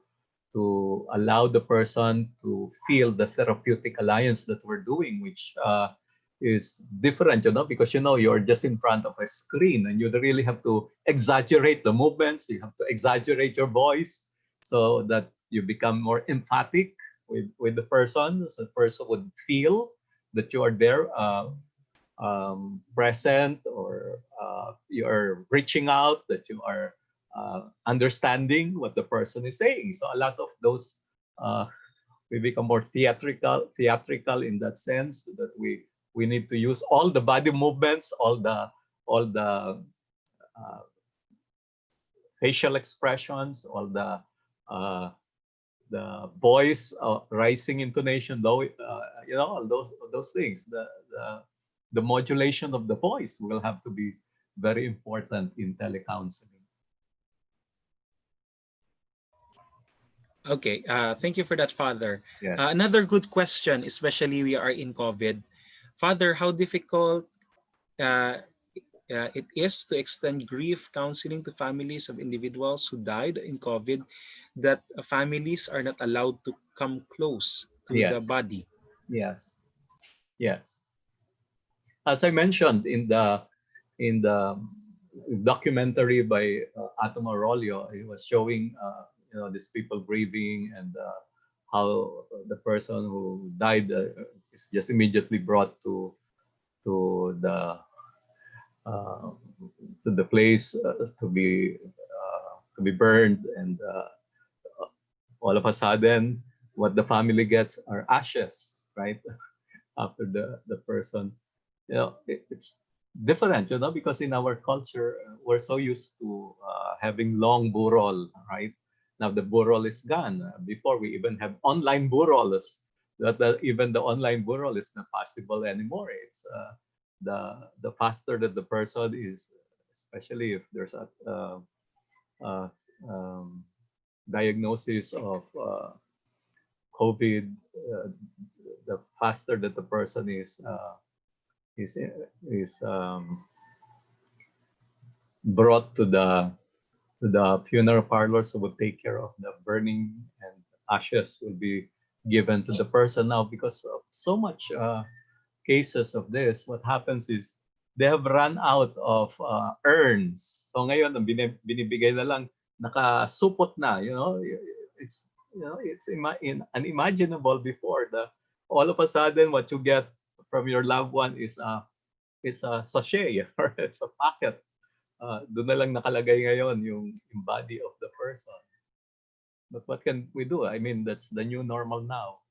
allow the person to feel the therapeutic alliance that we're doing, which is different, because you're just in front of a screen, and you really have to exaggerate the movements. You have to exaggerate your voice so that you become more emphatic with the person, so the person would feel that you are there. present, or you are reaching out, that you are understanding what the person is saying. So a lot of those, we become more theatrical in that sense, that we need to use all the body movements, all the uh, facial expressions, all the voice, rising intonation, low, all those things. The modulation of the voice will have to be very important in telecounseling. Okay, thank you for that, Father. Yes. Another good question, especially we are in COVID. Father, how difficult uh, it is to extend grief counseling to families of individuals who died in COVID, that families are not allowed to come close to the Yes. body. Yes. Yes. As I mentioned in the documentary by Atomo Rolio, he was showing these people grieving, and how the person who died is just immediately brought to the uh, to the place to be burned, and all of a sudden, what the family gets are ashes, right? After the person, it's different, because in our culture, we're so used to having long burol, right? Now the burol is gone. Before, we even have online burols, that even the online burol is not possible anymore. It's the faster that the person is, especially if there's a uh, um, diagnosis of COVID, the faster that the person is is brought to the funeral parlors, who would take care of the burning, and ashes will be given to the person. Now, because of so much cases of this, what happens is they have run out of urns. So ngayon, ang binibigay na lang, nakasupot na, it's unimaginable before, all of a sudden what you get from your loved one is a sachet or it's a packet. Doon na lang nakalagay ngayon yung body of the person. But what can we do? I mean, that's the new normal now.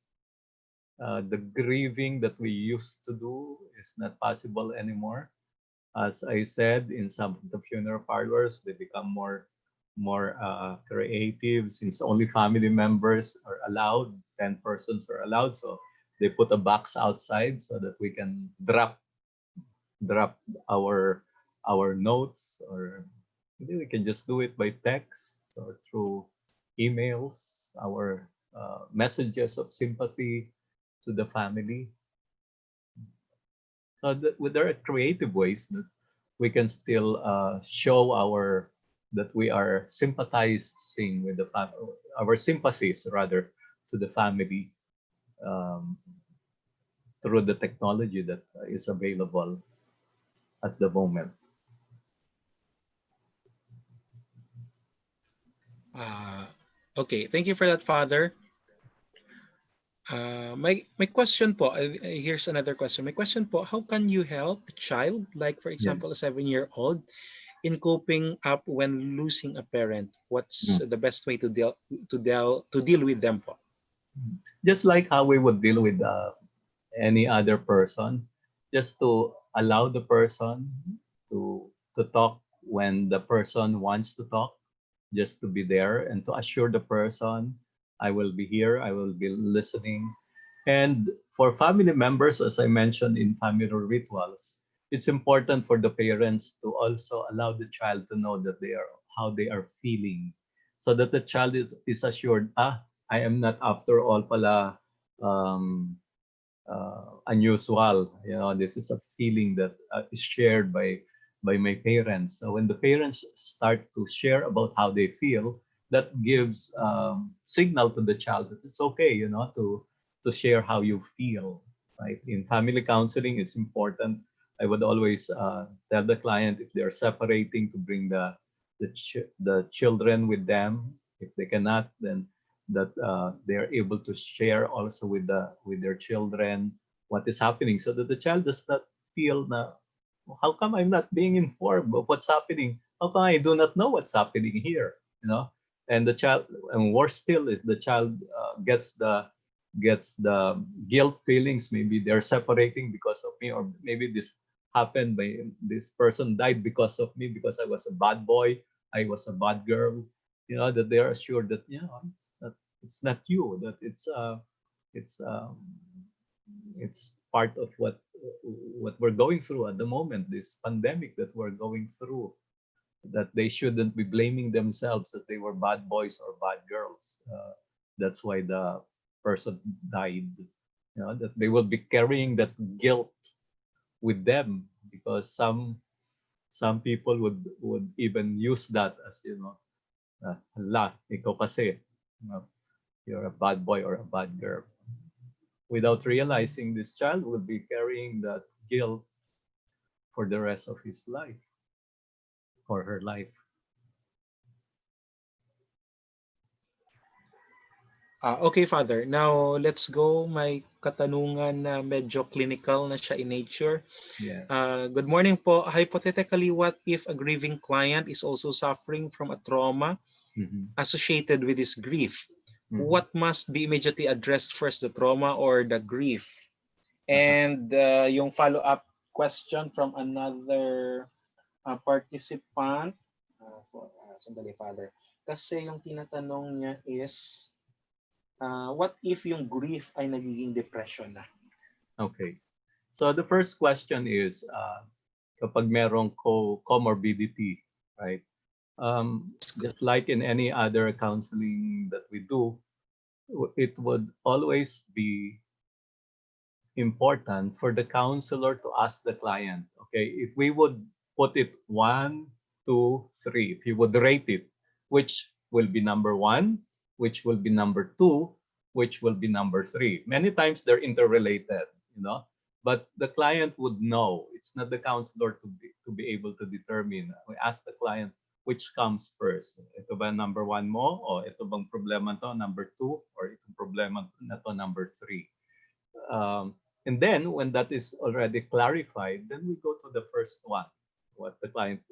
The grieving that we used to do is not possible anymore. As I said, in some of the funeral parlors, they become more creative, since only family members are allowed. 10 persons are allowed, so they put a box outside so that we can drop our notes, or maybe we can just do it by text or through emails, our messages of sympathy to the family. So there are creative ways that we can still show that we are sympathizing with our sympathies, rather, to the family, um, through the technology that is available at the moment. Uh, okay, thank you for that, Father. My question po, here's another question. My question po, how can you help a child, like for Yeah. example, a 7-year-old, in coping up when losing a parent? What's Mm. the best way to deal with them po? Just like how we would deal with any other person, just to allow the person to talk when the person wants to talk, just to be there and to assure the person, I will be here, I will be listening. And for family members, as I mentioned in family rituals, it's important for the parents to also allow the child to know that how they are feeling, so that the child is assured, I am not after all pala unusual. This is a feeling that is shared by my parents. So when the parents start to share about how they feel, that gives signal to the child that it's okay, to share how you feel. Right? In family counseling, it's important. I would always tell the client, if they're separating, to bring the children with them. If they cannot, then that they are able to share also with their children what is happening, so that the child does not feel na, how come I'm not being informed of what's happening? How come I do not know what's happening here? You know, and the child, and worse still is the child gets the guilt feelings. Maybe they're separating because of me, or maybe this happened by this person died because of me, because I was a bad boy, I was a bad girl. You know, that they are assured that, you know, it's not you, that it's um, it's part of what we're going through at the moment, this pandemic that we're going through, that they shouldn't be blaming themselves that they were bad boys or bad girls. That's why the person died. You know, that they will be carrying that guilt with them, because some people would even use that as, you know, hala, ikaw kasi, you know, you're a bad boy or a bad girl. Without realizing, this child will be carrying that guilt for the rest of his life or her life. Okay, Father. Now, let's go. May katanungan na medyo clinical na siya in nature. Yes. Good morning po. Hypothetically, what if a grieving client is also suffering from a trauma associated with this grief? What must be immediately addressed first, the trauma or the grief? And yung follow-up question from another participant. Sandali, Father. Kasi yung tinatanong niya is, what if yung grief ay nagiging depression na? Okay. So the first question is, kapag merong comorbidity, right? Just like in any other counseling that we do, it would always be important for the counselor to ask the client, okay, if we would put it 1, 2, 3, if you would rate it, which will be number 1, which will be number 2, which will be number 3. Many times they're interrelated, you know, but the client would know. It's not the counselor to be able to determine. We ask the client, which comes first? Ito ba number 1 mo? O ito bang problema to number 2? Or itong problema na to number 3? And then when that is already clarified, then we go to the first one, what the client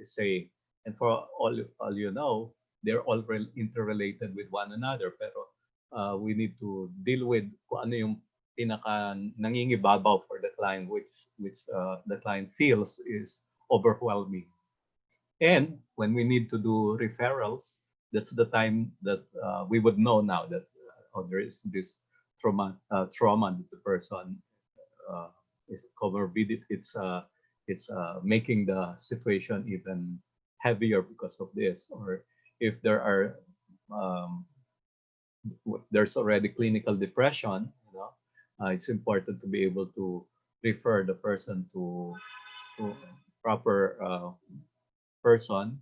is saying. And for all you know, they're all interrelated with one another. Pero we need to deal with kung ano yung pinaka nangingibabaw for the client, which the client feels is overwhelming. And when we need to do referrals, that's the time that we would know now that there is this trauma that the person is comorbid. It's making the situation even heavier because of this, or if there are there's already clinical depression, you know, it's important to be able to refer the person to proper person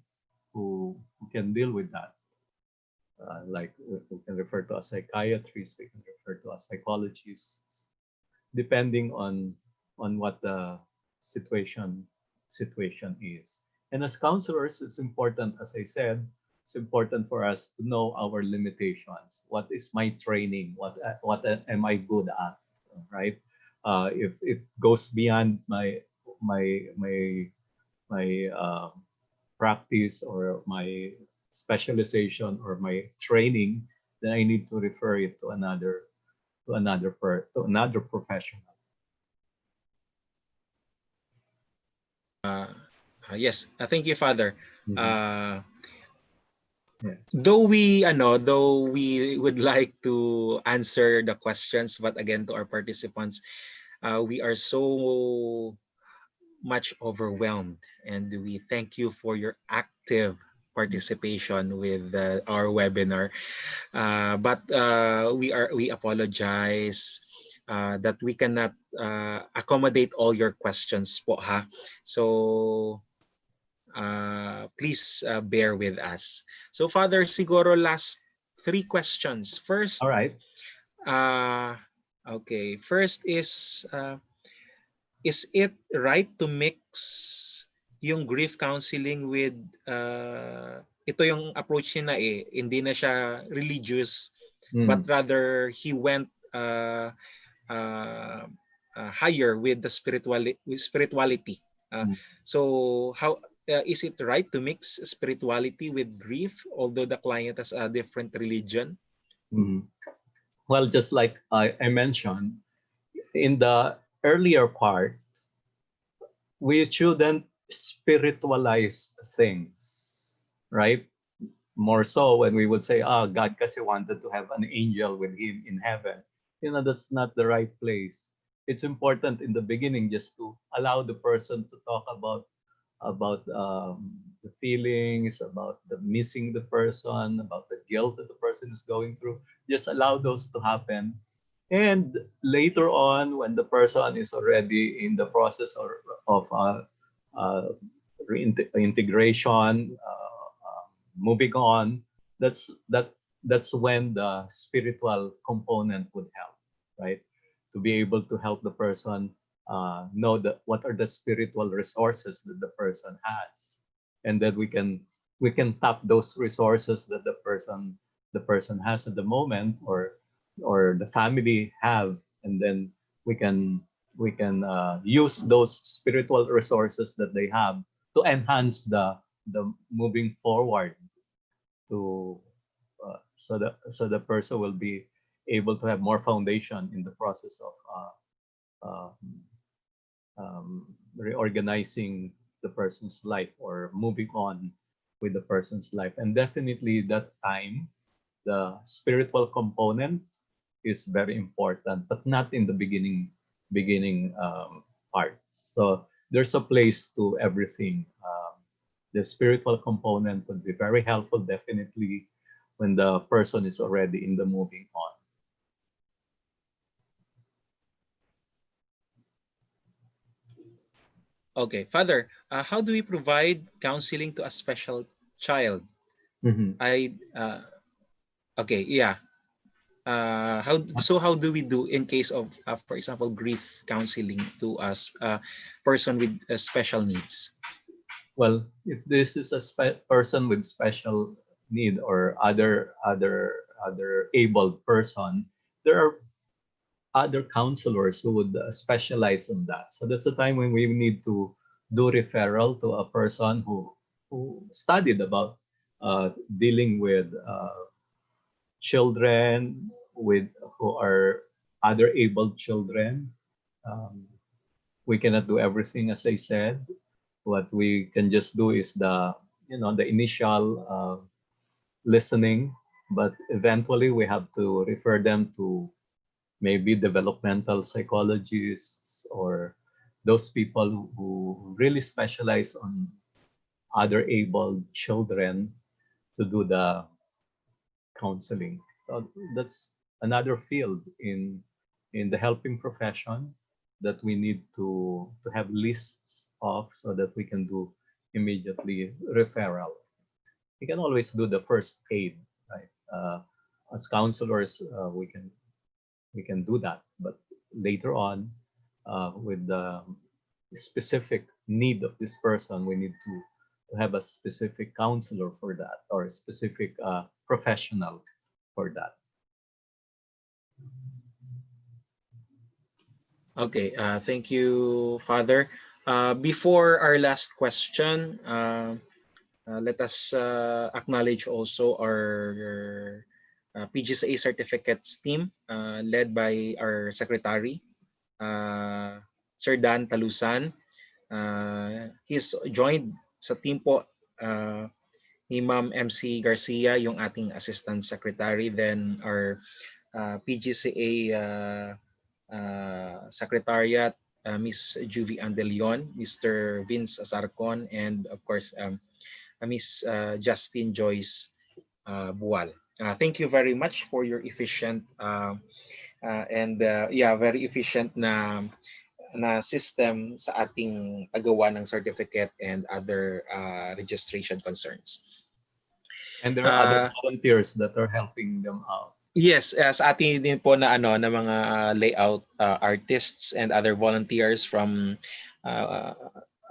who can deal with that. Like we can refer to a psychiatrist, we can refer to a psychologist, depending on what the situation is. And as counselors, it's important, as I said, it's important for us to know our limitations. What is my training? What am I good at? Right? If it goes beyond my practice or my specialization or my training, then I need to refer it to another professional. Yes, thank you, Father. Yes. Though we would like to answer the questions, but again, to our participants, we are so much overwhelmed, and we thank you for your active participation with our webinar. But we apologize that we cannot accommodate all your questions po, ha. So please bear with us. So Father, siguro last 3 questions. First, all right. Okay. First is it right to mix yung grief counseling with ito yung approach niya na hindi na siya religious, but rather he went higher with the spirituality. So how is it right to mix spirituality with grief, although the client has a different religion? Well, just like I mentioned, in the earlier part, we shouldn't spiritualize things, right? More so when we would say, God kasi wanted to have an angel with him in heaven. That's not the right place. It's important in the beginning just to allow the person to talk about the feelings, about the missing the person, about the guilt that the person is going through. Just allow those to happen. And later on, when the person is already in the process of reintegration, moving on, that's when the spiritual component would help, right? To be able to help the person know that what are the spiritual resources that the person has, and that we can tap those resources that the person has at the moment, or the family have, and then we can use those spiritual resources that they have to enhance the moving forward, to so the person will be able to have more foundation in the process of uh, reorganizing the person's life or moving on with the person's life. And definitely that time, the spiritual component is very important, but not in the beginning parts. So there's a place to everything. The spiritual component would be very helpful, definitely, when the person is already in the moving on. Okay, Father, how do we provide counseling to a special child? Mhm. Okay, yeah. How do we do in case of, for example, grief counseling to a person with special needs? Well, if this is a person with special need, or other able person, there are other counselors who would specialize in that. So that's the time when we need to do referral to a person who studied about dealing with children with who are other able children. Um, we cannot do everything, as I said. What we can just do is the initial listening, but eventually we have to refer them to maybe developmental psychologists, or those people who really specialize on other able children to do the counseling. So that's another field in the helping profession that we need to have lists of, so that we can do immediately referral. We can always do the first aid, right? As counselors, we can do that, but later on, with the specific need of this person, we need to have a specific counselor for that, or a specific professional for that. Okay, thank you, Father. Before our last question, let us acknowledge also our PGCA certificates team, led by our secretary, Sir Dan Talusan. He's joined sa team po ni Ma'am MC Garcia, yung ating assistant secretary. Then our PGCA secretariat, Miss Juvie Andelion, Mr. Vince Asarcon, and of course Miss Justin Joyce Bual. Thank you very much for your efficient and very efficient na system sa ating paggawa ng certificate and other registration concerns. And there are other volunteers that are helping them out. Yes, sa ating din po na na mga layout artists and other volunteers from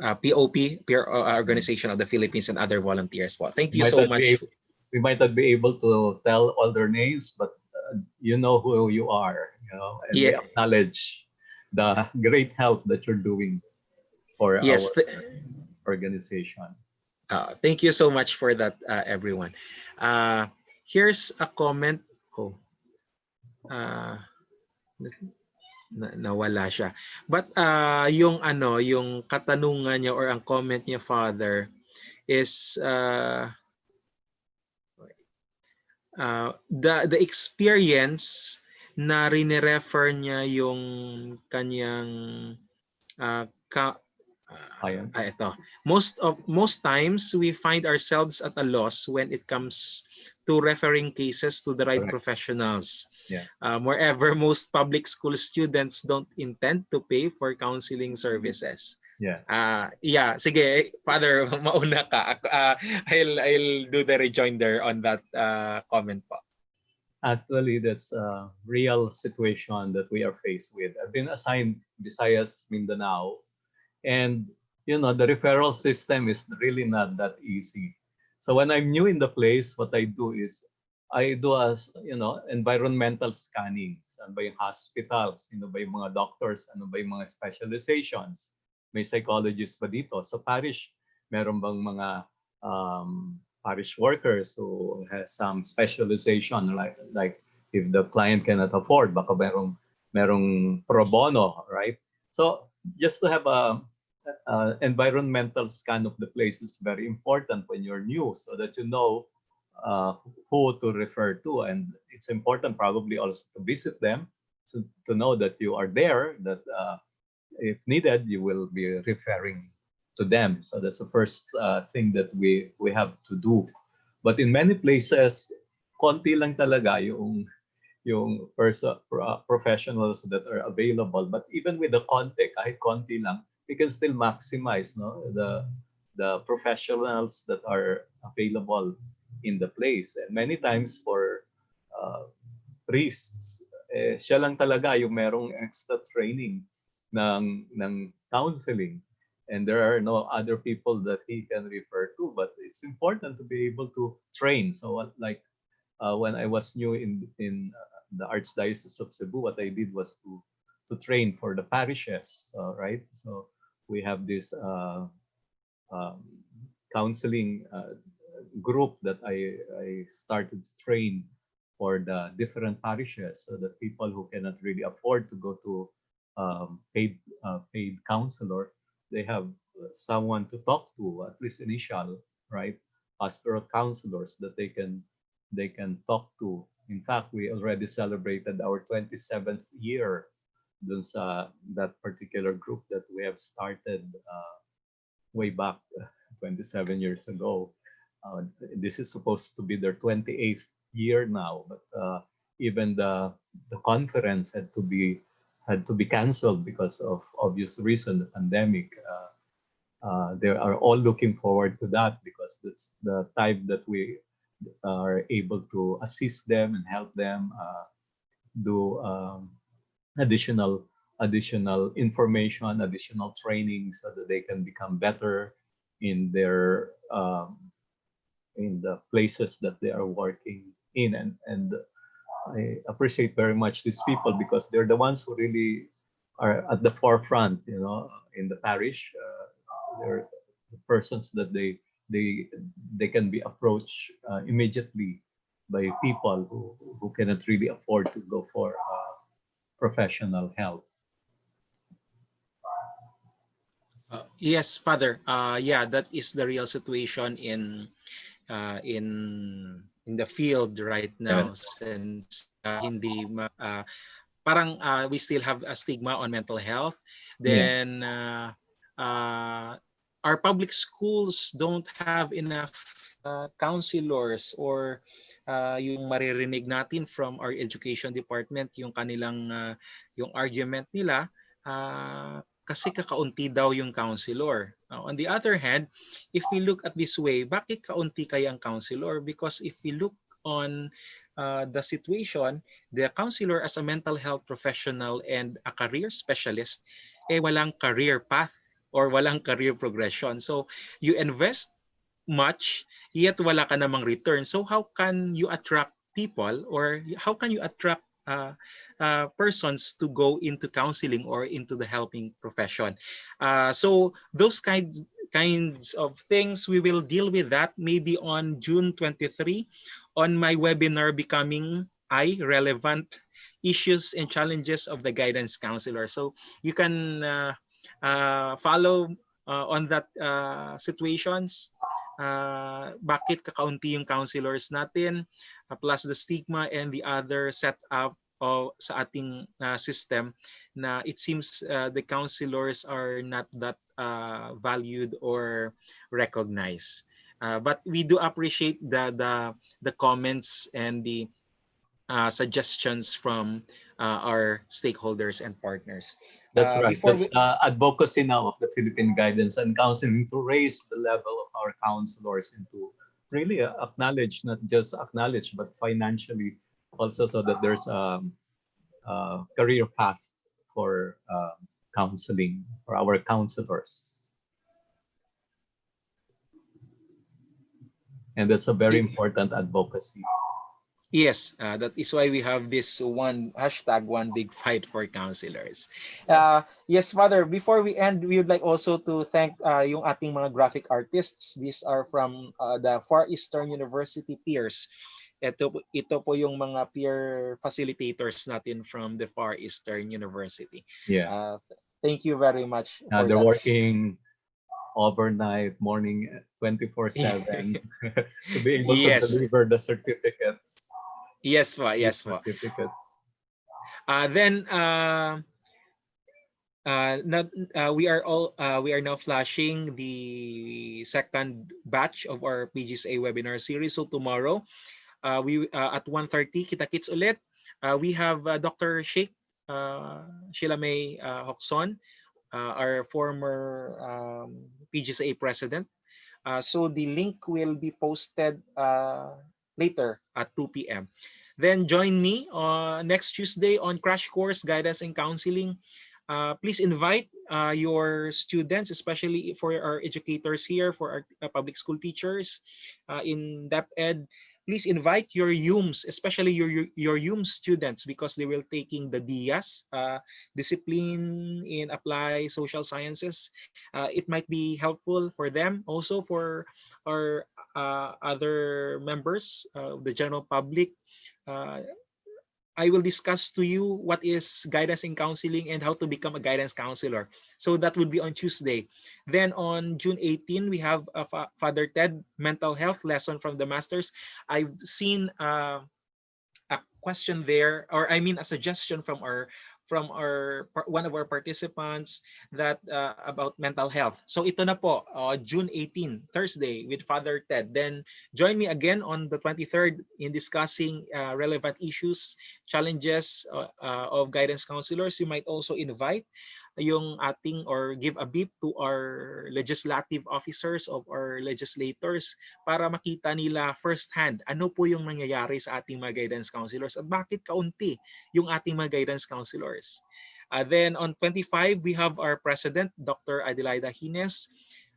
POP, Peer Organization of the Philippines, and other volunteers po. Thank you Might so not be much. we might not be able to tell all their names, but you know who you are, and we Yeah, acknowledge the great help that you're doing for our Yes. organization. Thank you so much for that, everyone. Here's a comment. Oh, uh, nawala siya. But yung ano, yung katanungan niya or ang comment niya, Father, is the experience na rinirefer niya yung kanyang uh, ka, ito. Most times we find ourselves at a loss when it comes to referring cases to the right Correct. professionals. Yeah. Moreover, most public school students don't intend to pay for counseling services. Yes. Yeah, sige, Father, mauna ka. I'll do the rejoinder on that comment po. Actually, that's a real situation that we are faced with. I've been assigned Visayas, Mindanao, and the referral system is really not that easy. So when I'm new in the place, what I do is I do environmental scanning. Saan ba yung hospitals? Sino ba yung mga doctors? Ano ba yung mga specializations? May psychologist ba dito? Sa parish, meron bang mga parish workers who has some specialization, like if the client cannot afford, baka merong pro bono, right? So just to have a environmental scan of the place is very important when you're new, so that you know who to refer to, and it's important probably also to visit them to know that you are there, that if needed you will be referring to them. So that's the first thing that we have to do. But in many places, konti lang talaga yung professionals that are available. But even with the konti, kahit konti lang, we can still maximize the professionals that are available in the place. And many times for priests, siya lang talaga yung merong extra training ng counseling, and there are no other people that he can refer to. But it's important to be able to train. So when I was new in the Archdiocese of Cebu, what I did was to train for the parishes, right? So we have this counseling group that I started to train for the different parishes, so that people who cannot really afford to go to paid counselor, they have someone to talk to, at least initial, right? Pastoral counselors that they can talk to. In fact, we already celebrated our 27th year dun sa that particular group that we have started way back 27 years ago. This is supposed to be their 28th year now, but even the conference had to be canceled because of obvious reason, the pandemic. They are all looking forward to that, because it's the time that we are able to assist them and help them do additional information, additional training, so that they can become better in their in the places that they are working in. And I appreciate very much these people, because they're the ones who really are at the forefront, in the parish. They're the persons that they can be approached immediately by people who cannot really afford to go for professional help. Yes, Father. Yeah, that is the real situation in the field right now, Yes. since parang we still have a stigma on mental health. Yeah. Then our public schools don't have enough counselors, or yung maririnig natin from our education department, yung kanilang yung argument nila, kasi kakaunti daw yung counselor. On the other hand, if we look at this way, bakit kaunti kaya ang counselor? Because if we look on the situation, the counselor as a mental health professional and a career specialist, walang career path or walang career progression. So you invest much, yet wala ka namang return. So how can you attract people, or how can you attract persons to go into counseling or into the helping profession. So those kinds of things, we will deal with that maybe on June 23 on my webinar, Becoming Relevant Issues and Challenges of the Guidance Counselor. So you can follow on that situations. Bakit kakaunti yung counselors natin, plus the stigma and the other setup sa ating system na it seems the counselors are not that valued or recognized. But we do appreciate the comments and the suggestions from our stakeholders and partners. That's right. Before That's we, the advocacy now of the Philippine Guidance and Counseling to raise the level of our counselors and to really acknowledge, not just acknowledge, but financially also, so that there's a career path for counseling for our counselors. And that's a very important advocacy. Yes, that is why we have this one hashtag, one big fight for counselors. Yes, Father, before we end, we would like also to thank yung ating mga graphic artists. These are from the Far Eastern University peers. Ito po yung mga peer facilitators natin from the Far Eastern University. Yes. Thank you very much for they're that. working overnight, morning, 24/7 to be able to Yes. deliver the certificates. Yes po, yes po. Certificates. Then we are now flashing the second batch of our PGCA Webinar Series. So tomorrow, we at 1:30 kita-kits ulit. We have Dr. Sheikh Sheila May Hokson, our former PGCA president. So the link will be posted later at 2 p.m. Then join me next Tuesday on Crash Course Guidance and Counseling. Please invite your students, especially for our educators here, for our public school teachers in DepEd. Please invite your YUMs, especially your YUM students, because they will taking the DIAS, Discipline in Applied Social Sciences. It might be helpful for them, also for our other members, the general public. I will discuss to you what is guidance in counseling and how to become a guidance counselor. So that would be on Tuesday. Then on June 18, we have Father Ted, mental health lesson from the masters. I've seen a question there, or I mean a suggestion from one of our participants that about mental health. So ito na po, June 18, Thursday with Father Ted. Then join me again on the 23rd in discussing relevant issues, challenges of guidance counselors. You might also invite yung ating or give a beep to our legislative officers of our legislators para makita nila firsthand ano po yung nangyayari sa ating mga guidance counselors at bakit kaunti yung ating mga guidance counselors. Then on 25, we have our president, Dr. Adelaida Hines,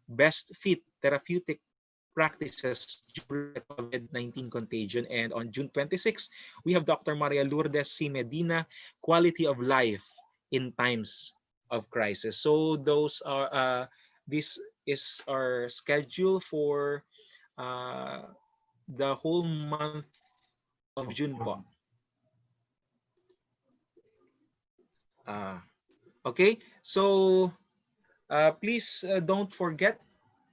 Best Fit Therapeutic Practices during the COVID-19 contagion. And on June 26, we have Dr. Maria Lourdes C. Medina, Quality of Life in Times of Crisis. So those are this is our schedule for the whole month of June po. Okay, so please don't forget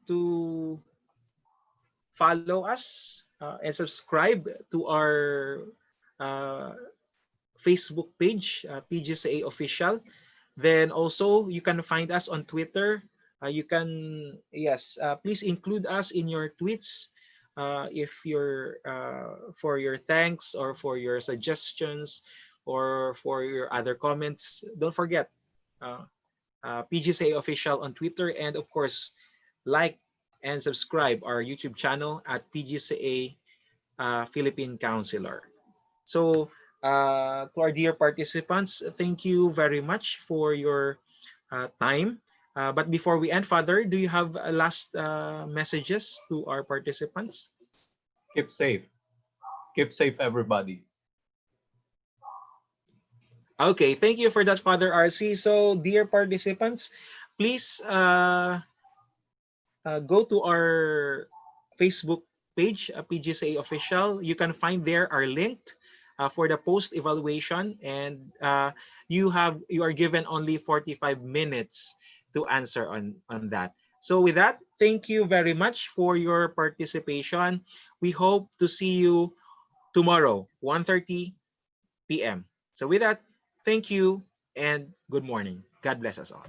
to follow us and subscribe to our Facebook page, PGCA Official. Then also you can find us on Twitter. You can, please include us in your tweets if you're for your thanks or for your suggestions or for your other comments. Don't forget PGCA Official on Twitter, and of course like and subscribe our YouTube channel at PGCA Philippine Counselor. So to our dear participants, thank you very much for your time. But before we end, Father, do you have last messages to our participants? Keep safe. Keep safe, everybody. Okay, thank you for that, Father RC. So, dear participants, please go to our Facebook page, PGCA Official. You can find there our linked for the post evaluation, and you are given only 45 minutes to answer on that. So with that, thank you very much for your participation. We hope to see you tomorrow, 1:30 p.m. So with that, thank you and good morning. God bless us all.